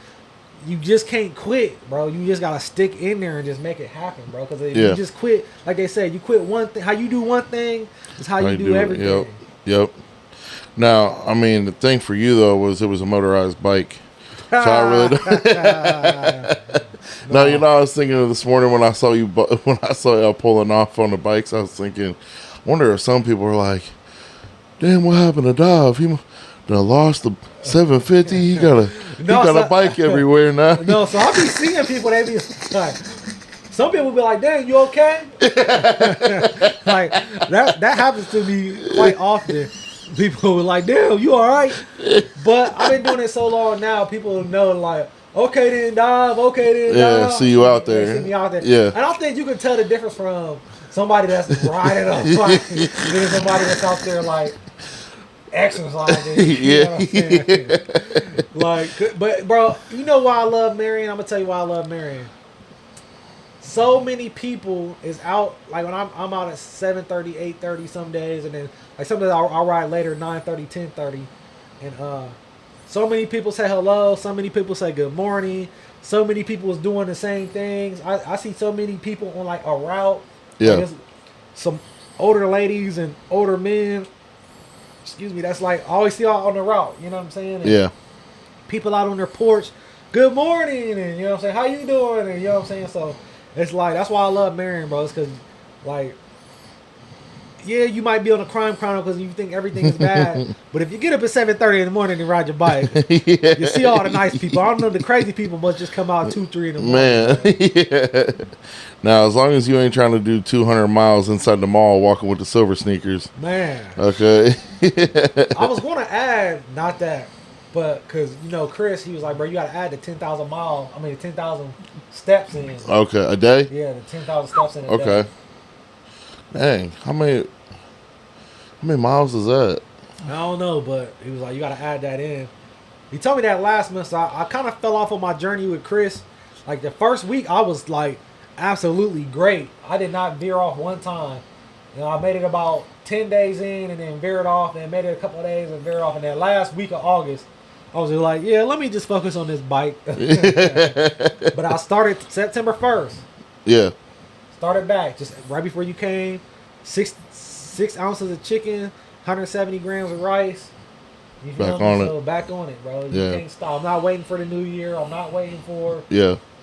you just can't quit, bro. You just got to stick in there and just make it happen, bro. Because if you just quit, like they say, you quit one thing. How you do one thing is how you do everything. Yep. Now, I mean, the thing for you, though, was it was a motorized bike. So I really No, you know, I was thinking of this morning when I saw you pulling off on the bikes. I was thinking, I wonder if some people are like, "Damn, what happened to Dov? He done lost the 750. He got a bike everywhere now." No, so I be seeing people. They be like, some people be like, "Damn, you okay?" Like that happens to me quite often. People were like, "Damn, you all right?" But I've been doing it so long now. People know like, "Okay then, Dom. Okay then, Dom." Yeah, see you out there. They see me out there. Yeah. And I don't think you can tell the difference from somebody that's riding a bike than somebody that's out there like exercising. You know what I'm saying? Like, but bro, you know why I love Marion? I'm gonna tell you why I love Marion. So many people is out, like when I'm out at 7:30, 8:30 some days, and then like some days I'll ride later, 9:30, 10:30, and so many people say hello, so many people say good morning, so many people is doing the same things. I see so many people on like a route. Yeah. Like some older ladies and older men. Excuse me. That's like I always see out on the route. You know what I'm saying? And yeah. people out on their porch. Good morning, and you know what I'm saying. How you doing? And you know what I'm saying. So. It's like, that's why I love Marion, bro. It's because, like, yeah, you might be on a crime chrono because you think everything is bad. But if you get up at 7:30 in the morning and ride your bike, you see all the nice people. I don't know, the crazy people must just come out 2, 3 in the morning. Man, yeah. Now, as long as you ain't trying to do 200 miles inside the mall walking with the silver sneakers. Man. Okay. I was going to add, not that, but because, you know, Chris, he was like, bro, you got to add the 10,000 steps in. Okay, a day? Yeah, the 10,000 steps in a day. Okay. Dang, how many miles is that? I don't know, but he was like, you got to add that in. He told me that last month, so I kind of fell off on my journey with Chris. Like, the first week, I was, like, absolutely great. I did not veer off one time. You know, I made it about 10 days in and then veered off, and made it a couple of days and veered off. And then last week of August, I was just like, yeah, let me just focus on this bike. But I started September 1st. Yeah. Started back just right before you came. 6 ounces of chicken, 170 grams of rice. You feel back on me? it. So back on it, bro. You can't stop. I'm not waiting for the new year. I'm not waiting for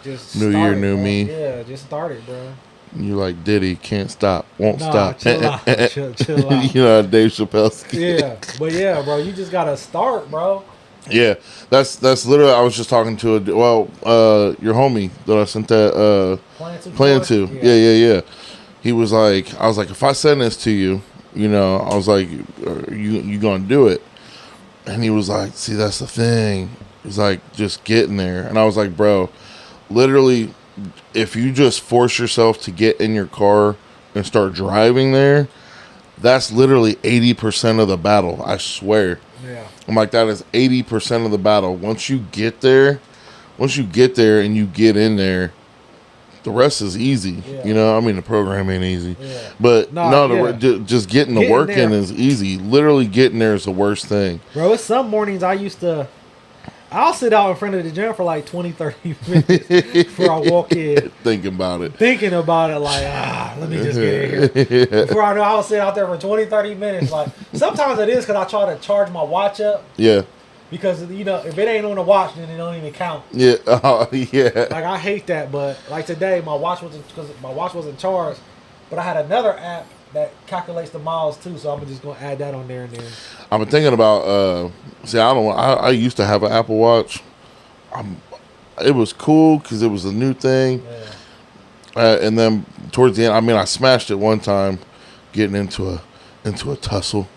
just new year, new me. Yeah, just started, bro. You like Diddy, can't stop, won't stop. Chill out. Chill out. You know Dave Chappelle. Yeah, but yeah, bro, you just gotta start, bro. Yeah, that's literally. I was just talking to your homie that I sent that plan to. Yeah. He was like, I was like, if I send this to you, you know, I was like, you gonna do it? And he was like, see, that's the thing. He's like, just getting there. And I was like, bro, literally, if you just force yourself to get in your car and start driving there, that's literally 80% of the battle. I swear. Yeah. I'm like, that is 80% of the battle. Once you get there and you get in there, the rest is easy. Yeah. You know, I mean, the program ain't easy. Yeah. But just getting the work in is easy. Literally getting there is the worst thing. Bro, it's some mornings I'll sit out in front of the gym for like 20, 30 minutes before I walk in. Thinking about it, like, let me just get in here. Before I know, I'll sit out there for 20, 30 minutes. Like, sometimes it is because I try to charge my watch up. Yeah. because if it ain't on the watch, then it don't even count. Yeah. Yeah. Like I hate that, but like today, my watch wasn't charged, but I had another app that calculates the miles too, so I'm just gonna add that on there and then. I've been thinking about. See, I don't. I used to have an Apple Watch. It was cool because it was a new thing. Yeah. And then towards the end, I mean, I smashed it one time, getting into a tussle.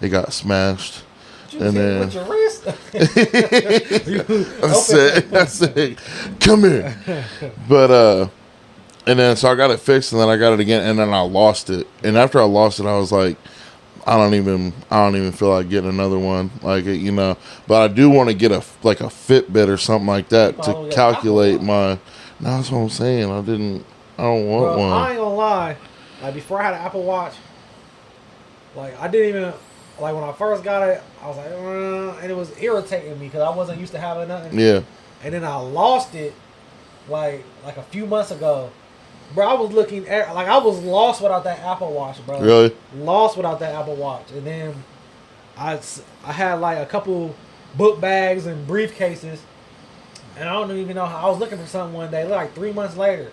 It got smashed. You and then with your wrist. I said, come here. But and then so I got it fixed, and then I got it again, and then I lost it. And after I lost it, I was like, I don't even feel like getting another one, like But I do want to get a Fitbit or something like that to calculate my. No, that's what I'm saying. I don't want one. I ain't gonna lie. Like before I had an Apple Watch, like I didn't even like when I first got it. I was like, and it was irritating me because I wasn't used to having nothing. Yeah. And then I lost it, like a few months ago. Bro, I was looking at I was lost without that Apple Watch, bro. Really? Lost without that Apple Watch, and then I had like a couple book bags and briefcases, and I don't even know how I was looking for something one day, like 3 months later,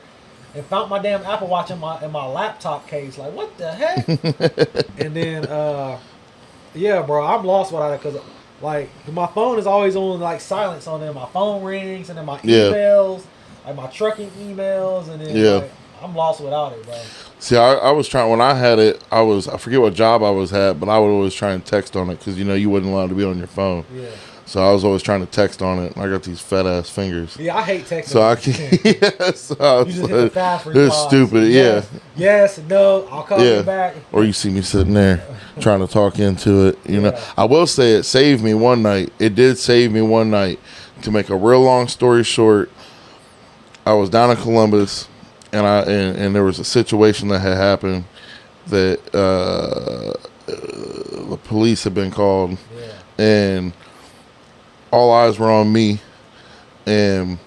and found my damn Apple Watch in my laptop case. Like what the heck? And then yeah, bro, I'm lost without it because like my phone is always on like silence on there. My phone rings and then my emails, like my trucking emails, and then like, I'm lost without it, bro. See, I was trying when I had it. I forget what job I was at, but I would always try and text on it because you wasn't allowed to be on your phone. Yeah. So I was always trying to text on it. I got these fat ass fingers. Yeah, I hate texting. So I can't. Yeah, so I was you just hit the fast reply. It's stupid. Yes, yeah. Yes. No. I'll call you back. Or you see me sitting there trying to talk into it. You know. I will say it saved me one night. It did save me one night. To make a real long story short, I was down in Columbus, and there was a situation that had happened that the police had been called, and all eyes were on me, and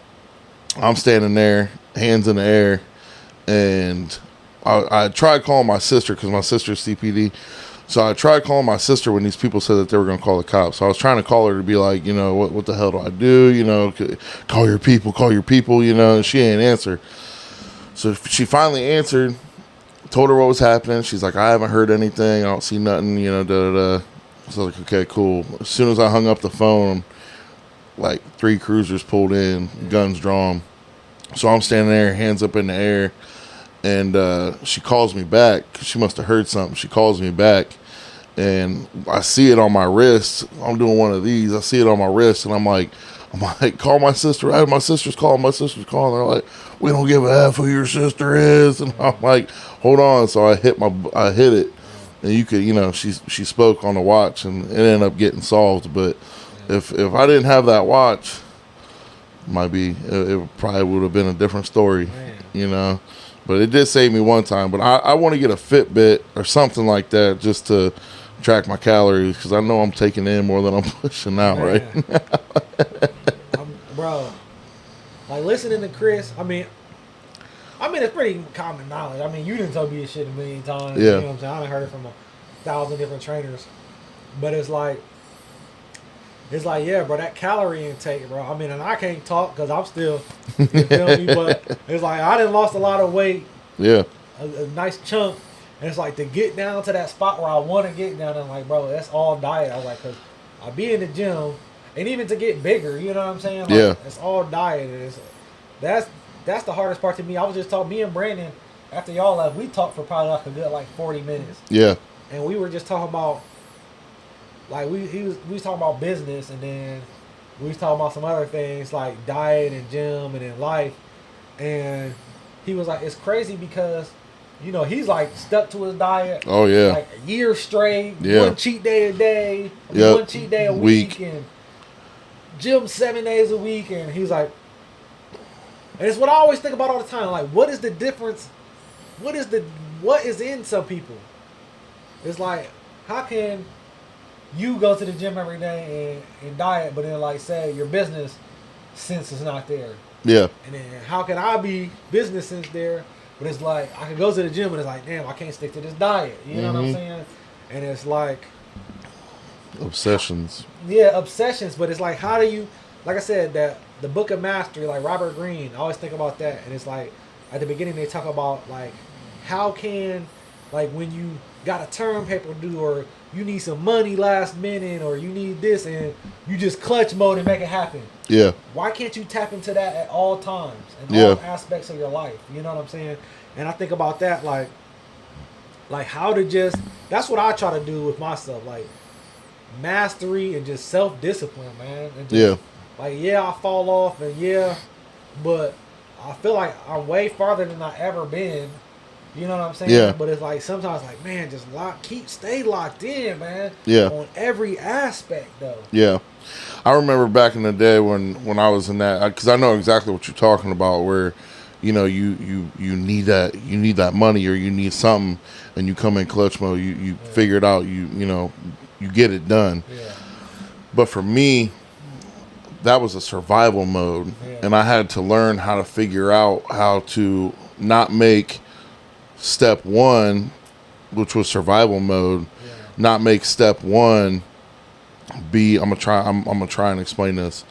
I'm standing there, hands in the air, and I tried calling my sister because my sister's CPD. So I tried calling my sister when these people said that they were going to call the cops. So I was trying to call her to be like, what the hell do I do? Call your people, and she ain't answer. So she finally answered, told her what was happening. She's like, I haven't heard anything. I don't see nothing, So I was like, okay, cool. As soon as I hung up the phone, like 3 cruisers pulled in, guns drawn. So I'm standing there, hands up in the air. And she calls me back. She must have heard something. She calls me back, and I see it on my wrist. I'm doing one of these. I see it on my wrist, and I'm like, call my sister. I have my sister's calling. My sister's calling. They're like, we don't give a F who your sister is. And I'm like, hold on. So I hit it, and you could, she spoke on the watch, and it ended up getting solved. But if I didn't have that watch, it probably would have been a different story, But it did save me one time. But I want to get a Fitbit or something like that just to track my calories because I know I'm taking in more than I'm pushing out right now. Bro, like listening to Chris, I mean, it's pretty common knowledge. I mean, you didn't tell me this shit a million times. Yeah. You know what I'm saying? I done heard it from 1,000 different trainers. But it's like, yeah, bro, that calorie intake, bro. I mean, and I can't talk because I'm still, you feel me? But it's like, I done lost a lot of weight. Yeah. A nice chunk. And it's like to get down to that spot where I want to get down, and like, bro, that's all diet. I was like, because I be in the gym, and even to get bigger, you know what I'm saying? Like, yeah. It's all diet. And that's the hardest part to me. I was just talking, me and Brandon, after y'all left, we talked for probably like a good 40 minutes. Yeah. And we were just talking about, like, we was talking about business, and then we was talking about some other things like diet and gym and then life. And he was like, it's crazy because, he's like stuck to his diet. Oh yeah. Like a year straight. Yeah. One cheat day a day. Yep. One cheat day a week. And gym 7 days a week. And he's like, and it's what I always think about all the time. Like, what is the difference? What is in some people? It's like, how can you go to the gym every day and diet, but then like say your business sense is not there. Yeah. And then how can I be business sense there, but it's like I can go to the gym and it's like, damn, I can't stick to this diet. You know what I'm saying? And it's like, Obsessions. Yeah, obsessions. But it's like, how do you, like I said, that the Book of Mastery, like Robert Greene, I always think about that. And it's like, at the beginning, they talk about, like, how can, like, when you got a term paper due, or you need some money last minute, or you need this, and you just clutch mode and make it happen. Yeah. Why can't you tap into that at all times, in Yeah. all aspects of your life? You know what I'm saying? And I think about that, like how to just, that's what I try to do with myself, like, mastery and just self-discipline, man. And just, Yeah. like, yeah, I fall off, and yeah, but I feel like I'm way farther than I ever been. You know what I'm saying? Yeah. But it's like, sometimes, like, man, just stay locked in, man. Yeah. On every aspect, though. Yeah. I remember back in the day when I was in that, because I know exactly what you're talking about, where, you know, you need that money, or you need something, and you come in clutch mode, you figure it out, you know, you get it done. Yeah. But for me, that was a survival mode, and I had to learn how to figure out how to not make step one, which was survival mode, not make step one be, I'm gonna try and explain this.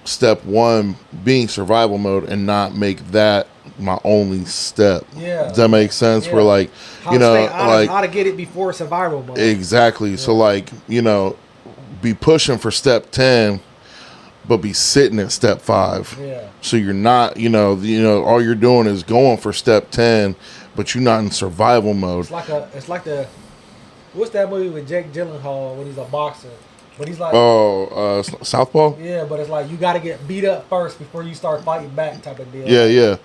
Step one being survival mode, and not make that my only step. Yeah. Does that make sense? Yeah. Where, like, How to get it before survival mode. Exactly. Yeah. So, like, you know, be pushing for step 10, but be sitting at step 5. Yeah. So you're not, you know, all you're doing is going for step 10, but you're not in survival mode. It's like the what's that movie with Jake Gyllenhaal when he's a boxer? But he's like, Southpaw? Yeah, but it's like, you got to get beat up first before you start fighting back, type of deal. Yeah, yeah.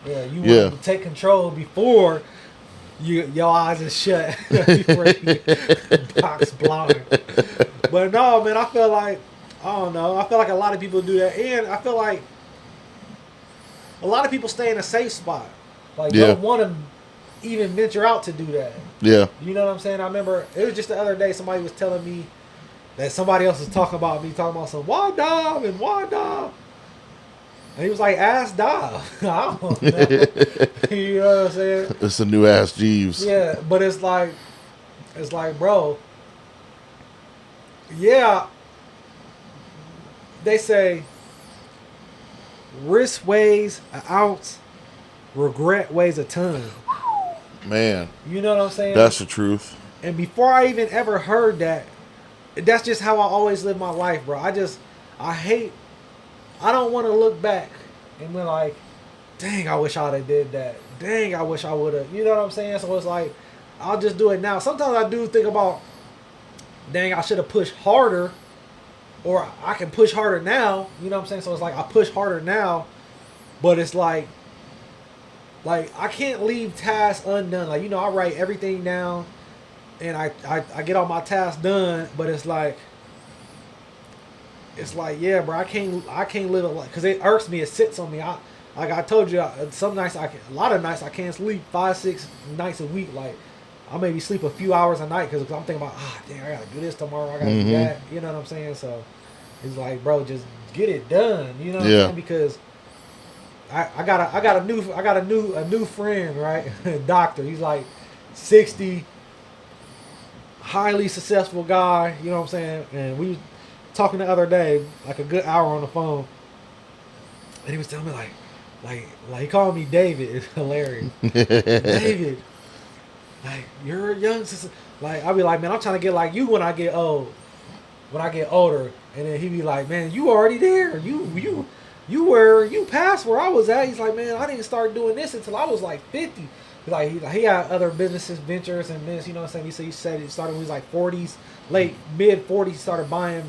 Yeah, you want to take control before your eyes are shut before you box blind. But no, man, I feel like, I don't know, I feel like a lot of people do that, and I feel like a lot of people stay in a safe spot. Like, don't want to even venture out to do that. Yeah. You know what I'm saying? I remember, it was just the other day, somebody was telling me that somebody else was talking about me, talking about some why Dom and why Dom. And he was like, ask Dom. I don't know. You know what I'm saying? It's a new ass Jeeves. Yeah, but it's like, bro, yeah, they say risk weighs an ounce, regret weighs a ton. Man. You know what I'm saying? That's the truth. And before I even ever heard that, that's just how I always live my life, bro. I don't want to look back and be like, dang, I wish I'd have did that. Dang, I wish I would have. You know what I'm saying? So it's like, I'll just do it now. Sometimes I do think about, dang, I should have pushed harder, or I can push harder now. You know what I'm saying? So it's like, I push harder now, but it's like I can't leave tasks undone. Like, you know, I write everything down, and I get all my tasks done, but it's like, yeah, bro, I can't live a life, because it irks me. It sits on me. Like I told you, some nights a lot of nights I can't sleep 5-6 nights a week. Like, I maybe sleep a few hours a night because I'm thinking about, damn, I gotta do this tomorrow. I gotta do that. You know what I'm saying? So it's like, bro, just get it done. You know what I'm saying? Because I got a new friend, right? Doctor. He's like 60, highly successful guy. You know what I'm saying? And we was talking the other day, like a good hour on the phone, and he was telling me like he called me David. It's hilarious. David, like, you're young. Like, I'll be like, man, I'm trying to get like you when I get old. When I get older, and then he be like, man, you already there. You passed where I was at. He's like, man, I didn't start doing this until I was like 50. Like, he had other businesses, ventures, and this, you know what I'm saying? He said he started when he was like 40s, mid 40s, started buying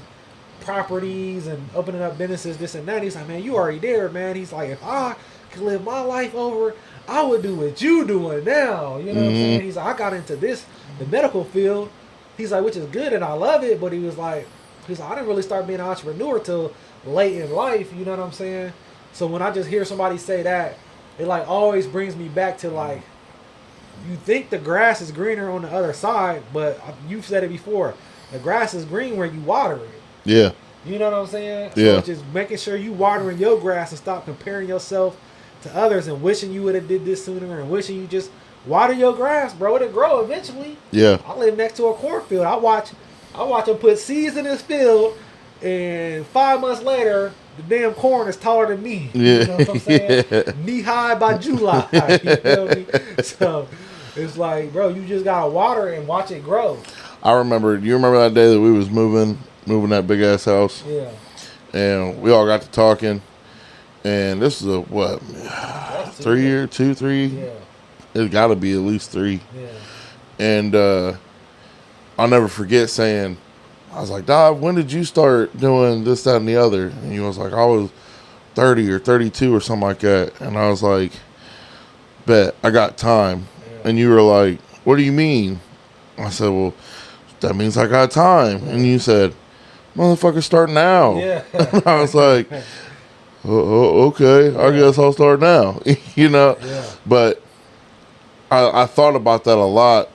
properties and opening up businesses, this and that. He's like, man, you already there, man. He's like, if I could live my life over, I would do what you doing now. You know what I'm saying? He's like, I got into the medical field. He's like, which is good and I love it, but he's like, I didn't really start being an entrepreneur till late in life. You know what I'm saying? So when I just hear somebody say that, it like always brings me back to like, you think the grass is greener on the other side, but you've said it before. The grass is green where you water it. Yeah. You know what I'm saying? Yeah. So it's just making sure you watering your grass and stop comparing yourself to others and wishing you would have did this sooner and wishing you just water your grass, bro. It'll grow eventually. Yeah. I live next to a cornfield. I watch I watch him put seeds in his field, and 5 months later, the damn corn is taller than me. Yeah. You know what I'm saying? Yeah. Knee high by July. You feel me? So it's like, bro, you just gotta water it and watch it grow. I remember. You remember that day that we was moving that big ass house, Yeah. and we all got to talking. And this is a what? That's 3 year, 2, 3. Yeah. It's got to be at least 3. Yeah. And I'll never forget saying, I was like, Dad, when did you start doing this, that, and the other? And he was like, I was 30 or 32 or something like that. And I was like, bet, I got time. Yeah. And you were like, what do you mean? I said, well, that means I got time. And you said, motherfucker, start now. Yeah. And I was like, okay, I guess I'll start now. You know? Yeah. But I thought about that a lot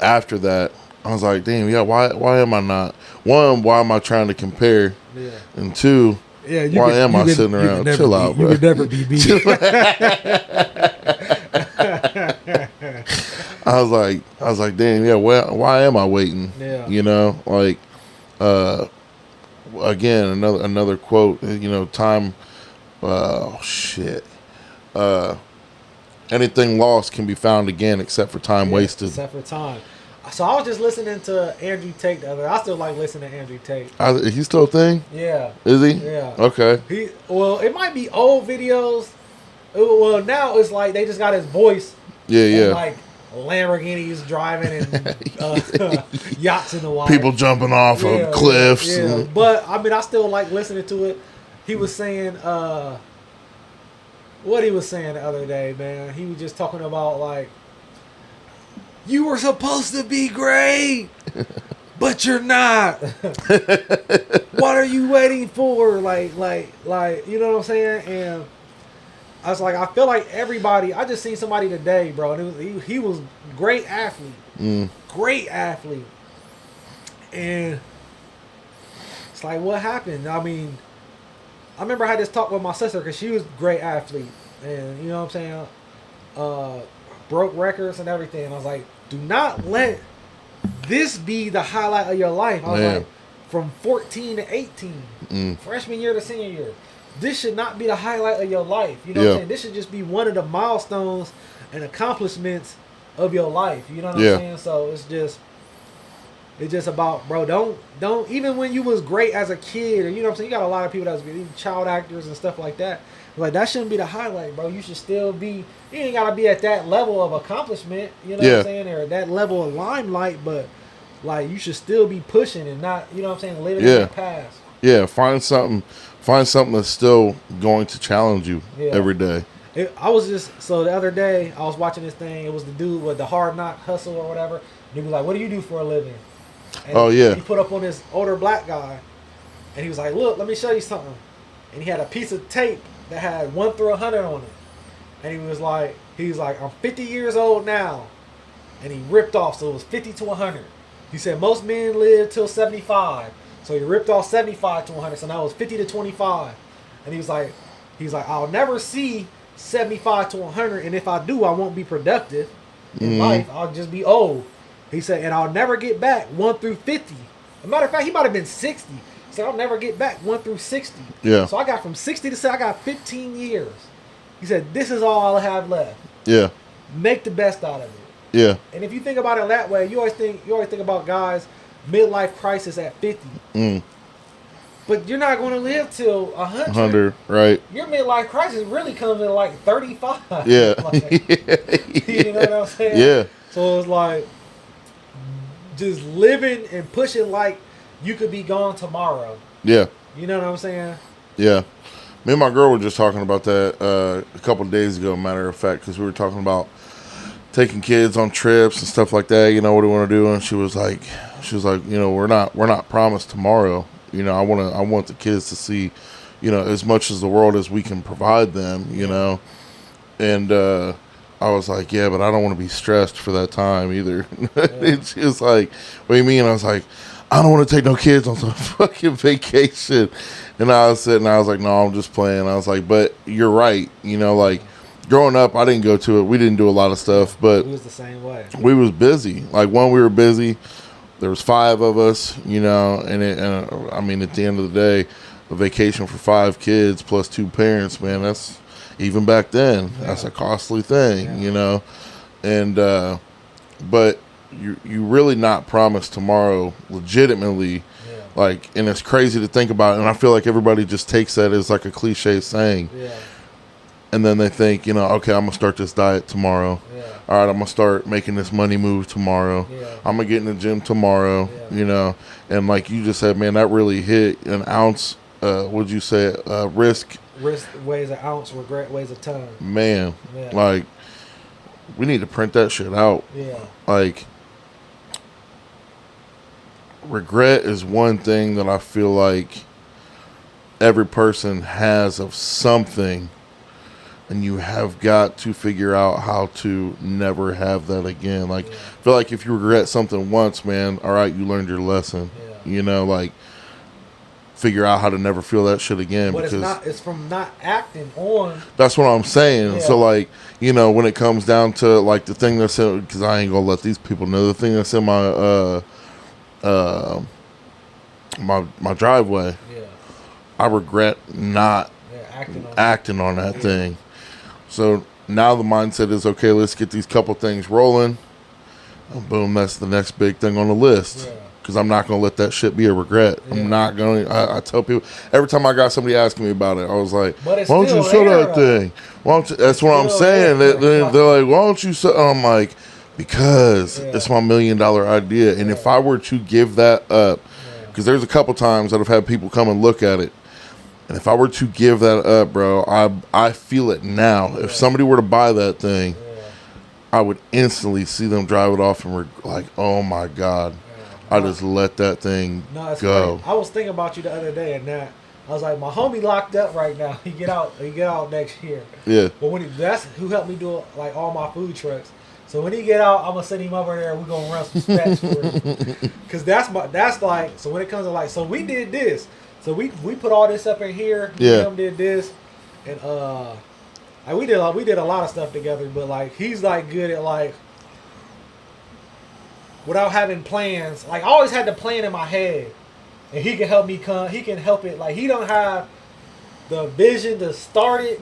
after that. I was like, damn, yeah, why am I not? One, why am I trying to compare? Yeah. And two, Yeah, why am I sitting around? Chill out, bro. You would never be beat. I was like, damn, yeah, why am I waiting? Yeah. You know, like, again, another quote, you know, time, shit. Anything lost can be found again except for time wasted. Except for time. So I was just listening to Andrew Tate the other. I still like listening to Andrew Tate. Is he still a thing? Yeah. Is he? Yeah. Okay. It might be old videos. Well, now it's like they just got his voice. Yeah, and yeah. like Lamborghinis driving and yachts in the water. People jumping off of cliffs. Yeah. And, But I mean, I still like listening to it. He was saying, what he was saying the other day, man. He was just talking about like, you were supposed to be great, but you're not. What are you waiting for? Like, you know what I'm saying? And I was like, I feel like everybody. I just seen somebody today, bro, and he was great athlete, great athlete, and it's like, what happened? I mean, I remember I had this talk with my sister because she was a great athlete, and you know what I'm saying, broke records and everything. And I was like, do not let this be the highlight of your life. I was like, from 14 to 18, freshman year to senior year, this should not be the highlight of your life. You know what I'm saying? This should just be one of the milestones and accomplishments of your life. You know what I'm saying? So it's just about, bro, don't even when you was great as a kid, or you know what I'm saying, you got a lot of people that was good, child actors and stuff like that. Like, that shouldn't be the highlight, bro. You should still be, you ain't gotta be at that level of accomplishment, you know what I'm saying, or that level of limelight, but like, you should still be pushing and not, you know what I'm saying, living in the past. Yeah, find something that's still going to challenge you every day. I was just, so the other day, I was watching this thing, it was the dude with the Hard Knock Hustle or whatever, and he was like, what do you do for a living? And he put up on this older black guy, and he was like, look, let me show you something. And he had a piece of tape that had 1 through 100 on it. And he was like, I'm 50 years old now. And he ripped off, so it was 50 to 100. He said most men live till 75. So he ripped off 75 to 100. So now it was 50 to 25. And he was like, I'll never see 75 to 100. And if I do, I won't be productive in life. I'll just be old. He said, and I'll never get back 1 through 50. As a matter of fact, he might have been 60. He said, I'll never get back 1 through 60. Yeah. So I got from 60 to 60, I got 15 years. He said, this is all I'll have left. Yeah. Make the best out of it. Yeah. And if you think about it that way, you always think about guys midlife crisis at 50. But you're not going to live till 100. 100, right? Your midlife crisis really comes in like 35. Yeah. Like, you know what I'm saying? Yeah. So it's like just living and pushing like you could be gone tomorrow. Yeah. You know what I'm saying? Yeah. Me and my girl were just talking about that a couple of days ago, matter of fact, because we were talking about taking kids on trips and stuff like that. You know, what do we want to do? And she was like, you know, we're not promised tomorrow. You know, I want the kids to see, you know, as much as the world as we can provide them. You know, and I was like, yeah, but I don't want to be stressed for that time either. And she was like, what do you mean? I was like, I don't want to take no kids on some fucking vacation. And I was like, no, I'm just playing. I was like, but you're right. You know, like growing up, I didn't go to it. We didn't do a lot of stuff, but we was the same way. We was busy. Like, one, we were busy. there was 5 of us, you know, and I mean, at the end of the day, a vacation for 5 kids plus 2 parents, man, that's even back then, that's a costly thing, you know, and but you really not promised tomorrow legitimately. Like, and it's crazy to think about it, and I feel like everybody just takes that as like a cliche saying. And then they think, you know, okay, I'm gonna start this diet tomorrow. All right, I'm gonna start making this money move tomorrow. I'm gonna get in the gym tomorrow. You know, and like you just said, man, that really hit an ounce. What'd you say? Risk weighs an ounce, regret weighs a ton. Man, like, we need to print that shit out. Like, regret is one thing that I feel like every person has of something, and you have got to figure out how to never have that again. Like, I feel like if you regret something once, man, all right, you learned your lesson. You know, like, figure out how to never feel that shit again. But because it's from not acting on. That's what I'm saying. So, like, you know, when it comes down to, like, the thing that's in, because I ain't gonna let these people know, the thing that's in my my driveway, I regret not acting on that thing. So now the mindset is, okay, let's get these couple things rolling, and boom, that's the next big thing on the list. Because I'm not going to let that shit be a regret. I'm not going to. I tell people, every time I got somebody asking me about it, I was like, why don't you sell that thing? Why don't you? That's what I'm saying. They're like, why don't you sell? I'm like, because it's my $1 million idea. And if I were to give that up, because there's a couple times that I've had people come and look at it, and if I were to give that up, bro, I feel it now. If somebody were to buy that thing, I would instantly see them drive it off and we're like, oh my God, I just let that thing go. Funny. I was thinking about you the other day, and that I was like, my homie locked up right now. He get out next year. But that's who helped me do like all my food trucks. So when he get out, I'm gonna send him over there. We're gonna run some specs for him. Cause that's like, so when it comes to like, so we did this. So we put all this up in here. Him did this, and like we did a lot of stuff together. But like he's like good at like without having plans. Like I always had the plan in my head, and he can help me he can help it. Like he don't have the vision to start it,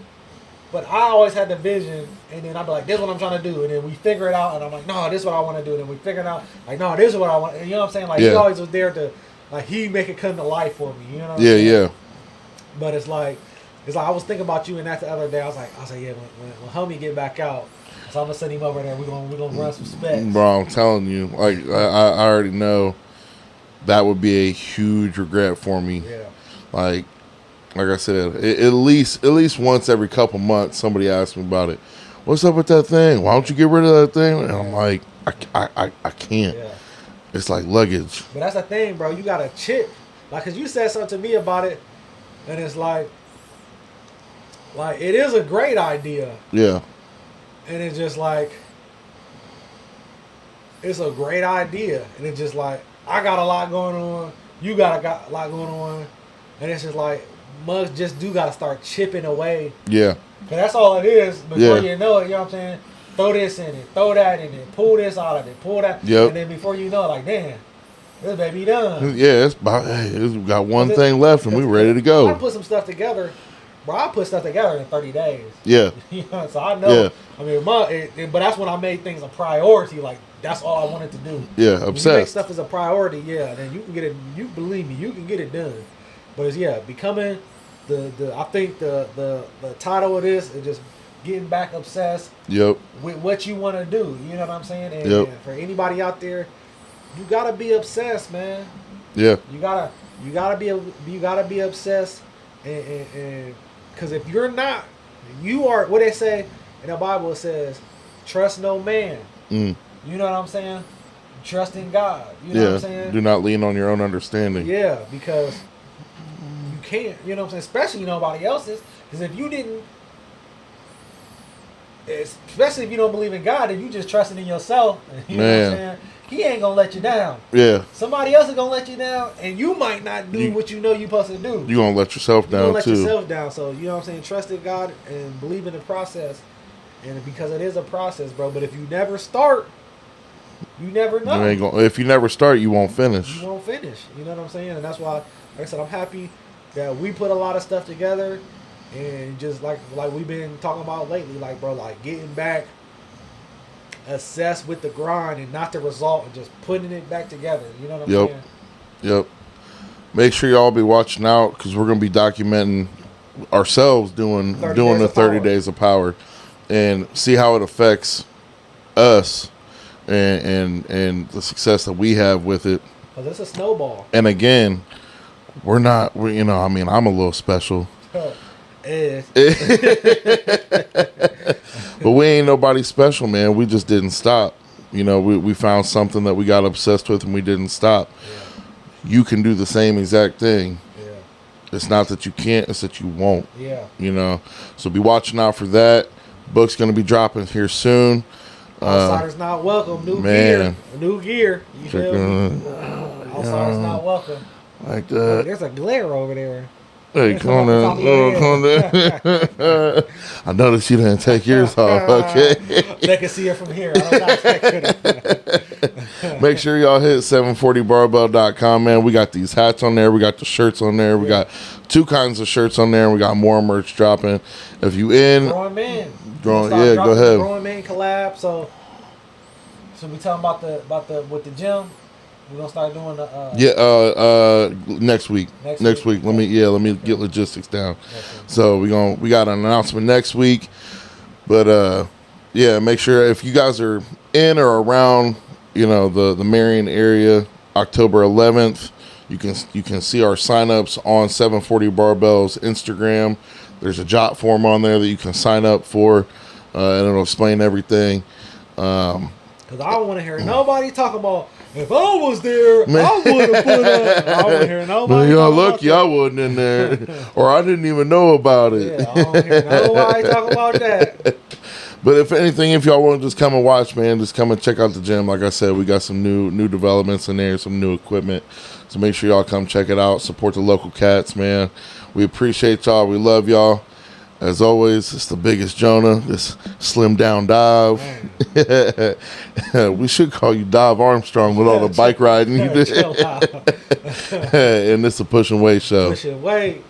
but I always had the vision, and then I'd be like, this is what I'm trying to do, and then we figure it out, and I'm like, no, this is what I want to do, and then we figure it out, like, no, this is what I want, and you know what I'm saying? Like he always was there to, like, he make it come to life for me, you know what I'm saying? But it's like I was thinking about you, and that the other day, I was like, yeah, when homie get back out, so I'm gonna send him over there. We're gonna run some specs. Bro, I'm telling you, like I already know that would be a huge regret for me. Like I said, at least once every couple months, somebody asks me about it. What's up with that thing? Why don't you get rid of that thing? And I'm like, I can't. It's like luggage. But that's the thing, bro. You got to chip. Like, cause you said something to me about it, and it's like it is a great idea. And it's just like, it's a great idea, and it's just like, I got a lot going on. You got a lot going on, and it's just like, mugs just do got to start chipping away. Cause that's all it is. Before you know it, you know what I'm saying? Throw this in it, throw that in it, pull this out of it, pull that, and then before you know it, like, damn, this baby done. It's about, we got one thing left, and we ready to go. I put some stuff together. Bro, I put stuff together in 30 days. You know, so I know. I mean, but that's when I made things a priority. Like, that's all I wanted to do. Obsessed. When you make stuff as a priority, then you can get it. You believe me, you can get it done. But it's becoming I think the title of this is just getting back obsessed. With what you want to do. You know what I'm saying? And for anybody out there, you gotta be obsessed, man. You gotta be obsessed, and because if you're not, you are, what they say in the Bible, it says, trust no man. You know what I'm saying? Trust in God. You know what I'm saying? Do not lean on your own understanding. Because you can't, you know what I'm saying? Especially nobody else's. Because if you didn't, especially if you don't believe in God, and you just trusting in yourself, you know what I'm saying? He ain't gonna let you down. Somebody else is gonna let you down, and you might not do what you know you're supposed to do. You're gonna let yourself down, let yourself down. So, you know what I'm saying? Trust in God and believe in the process. And because it is a process, bro. But if you never start, You never know. If you never start, you won't finish. You won't finish. You know what I'm saying? And that's why, like I said, I'm happy that we put a lot of stuff together, and just like we've been talking about lately, like bro, like getting back obsessed with the grind and not the result, and just putting it back together. You know what I'm saying? Yep. Make sure y'all be watching out because we're gonna be documenting ourselves doing the 30 days of power, and see how it affects us and the success that we have with it. Cause it's a snowball. And again, I'm a little special. But we ain't nobody special, man. We just didn't stop. We found something that we got obsessed with and we didn't stop. Yeah. You can do the same exact thing. Yeah. It's not that you can't, it's that you won't. Yeah. So be watching out for that. Book's going to be dropping here soon. Outsiders not welcome. New gear. You feel me? Outsiders not welcome. Like that. There's a glare over there. Hey, come on. I noticed you didn't take yours off, okay? They can see it from here. I don't Make sure y'all hit 740barbell.com, man. We got these hats on there. We got the shirts on there. We got 2 kinds of shirts on there. And we got more merch dropping. If you in... Growing Man. Go ahead. Growing Man collab. So we talking about the with the gym. We're gonna start doing the next week. Next week. Let me get logistics down. So we got an announcement next week. But make sure if you guys are in or around, the Marion area, October 11th, you can see our signups on 740 Barbell's Instagram. There's a jot form on there that you can sign up for, and it'll explain everything. Because I don't want to hear nobody talk about, if I was there, I would have put up. I don't want to hear nobody. Y'all lucky I wasn't in there, or I didn't even know about it. Yeah, I don't hear nobody talk about that. But if anything, if y'all want to just come and watch, man, just come and check out the gym. Like I said, we got some new developments in there, some new equipment. So make sure y'all come check it out. Support the local cats, man. We appreciate y'all. We love y'all. As always, it's the biggest Jonah, this slim down Dive. We should call you Dive Armstrong with all the bike riding you did. And it's a Push and Weight show. Push and Weight.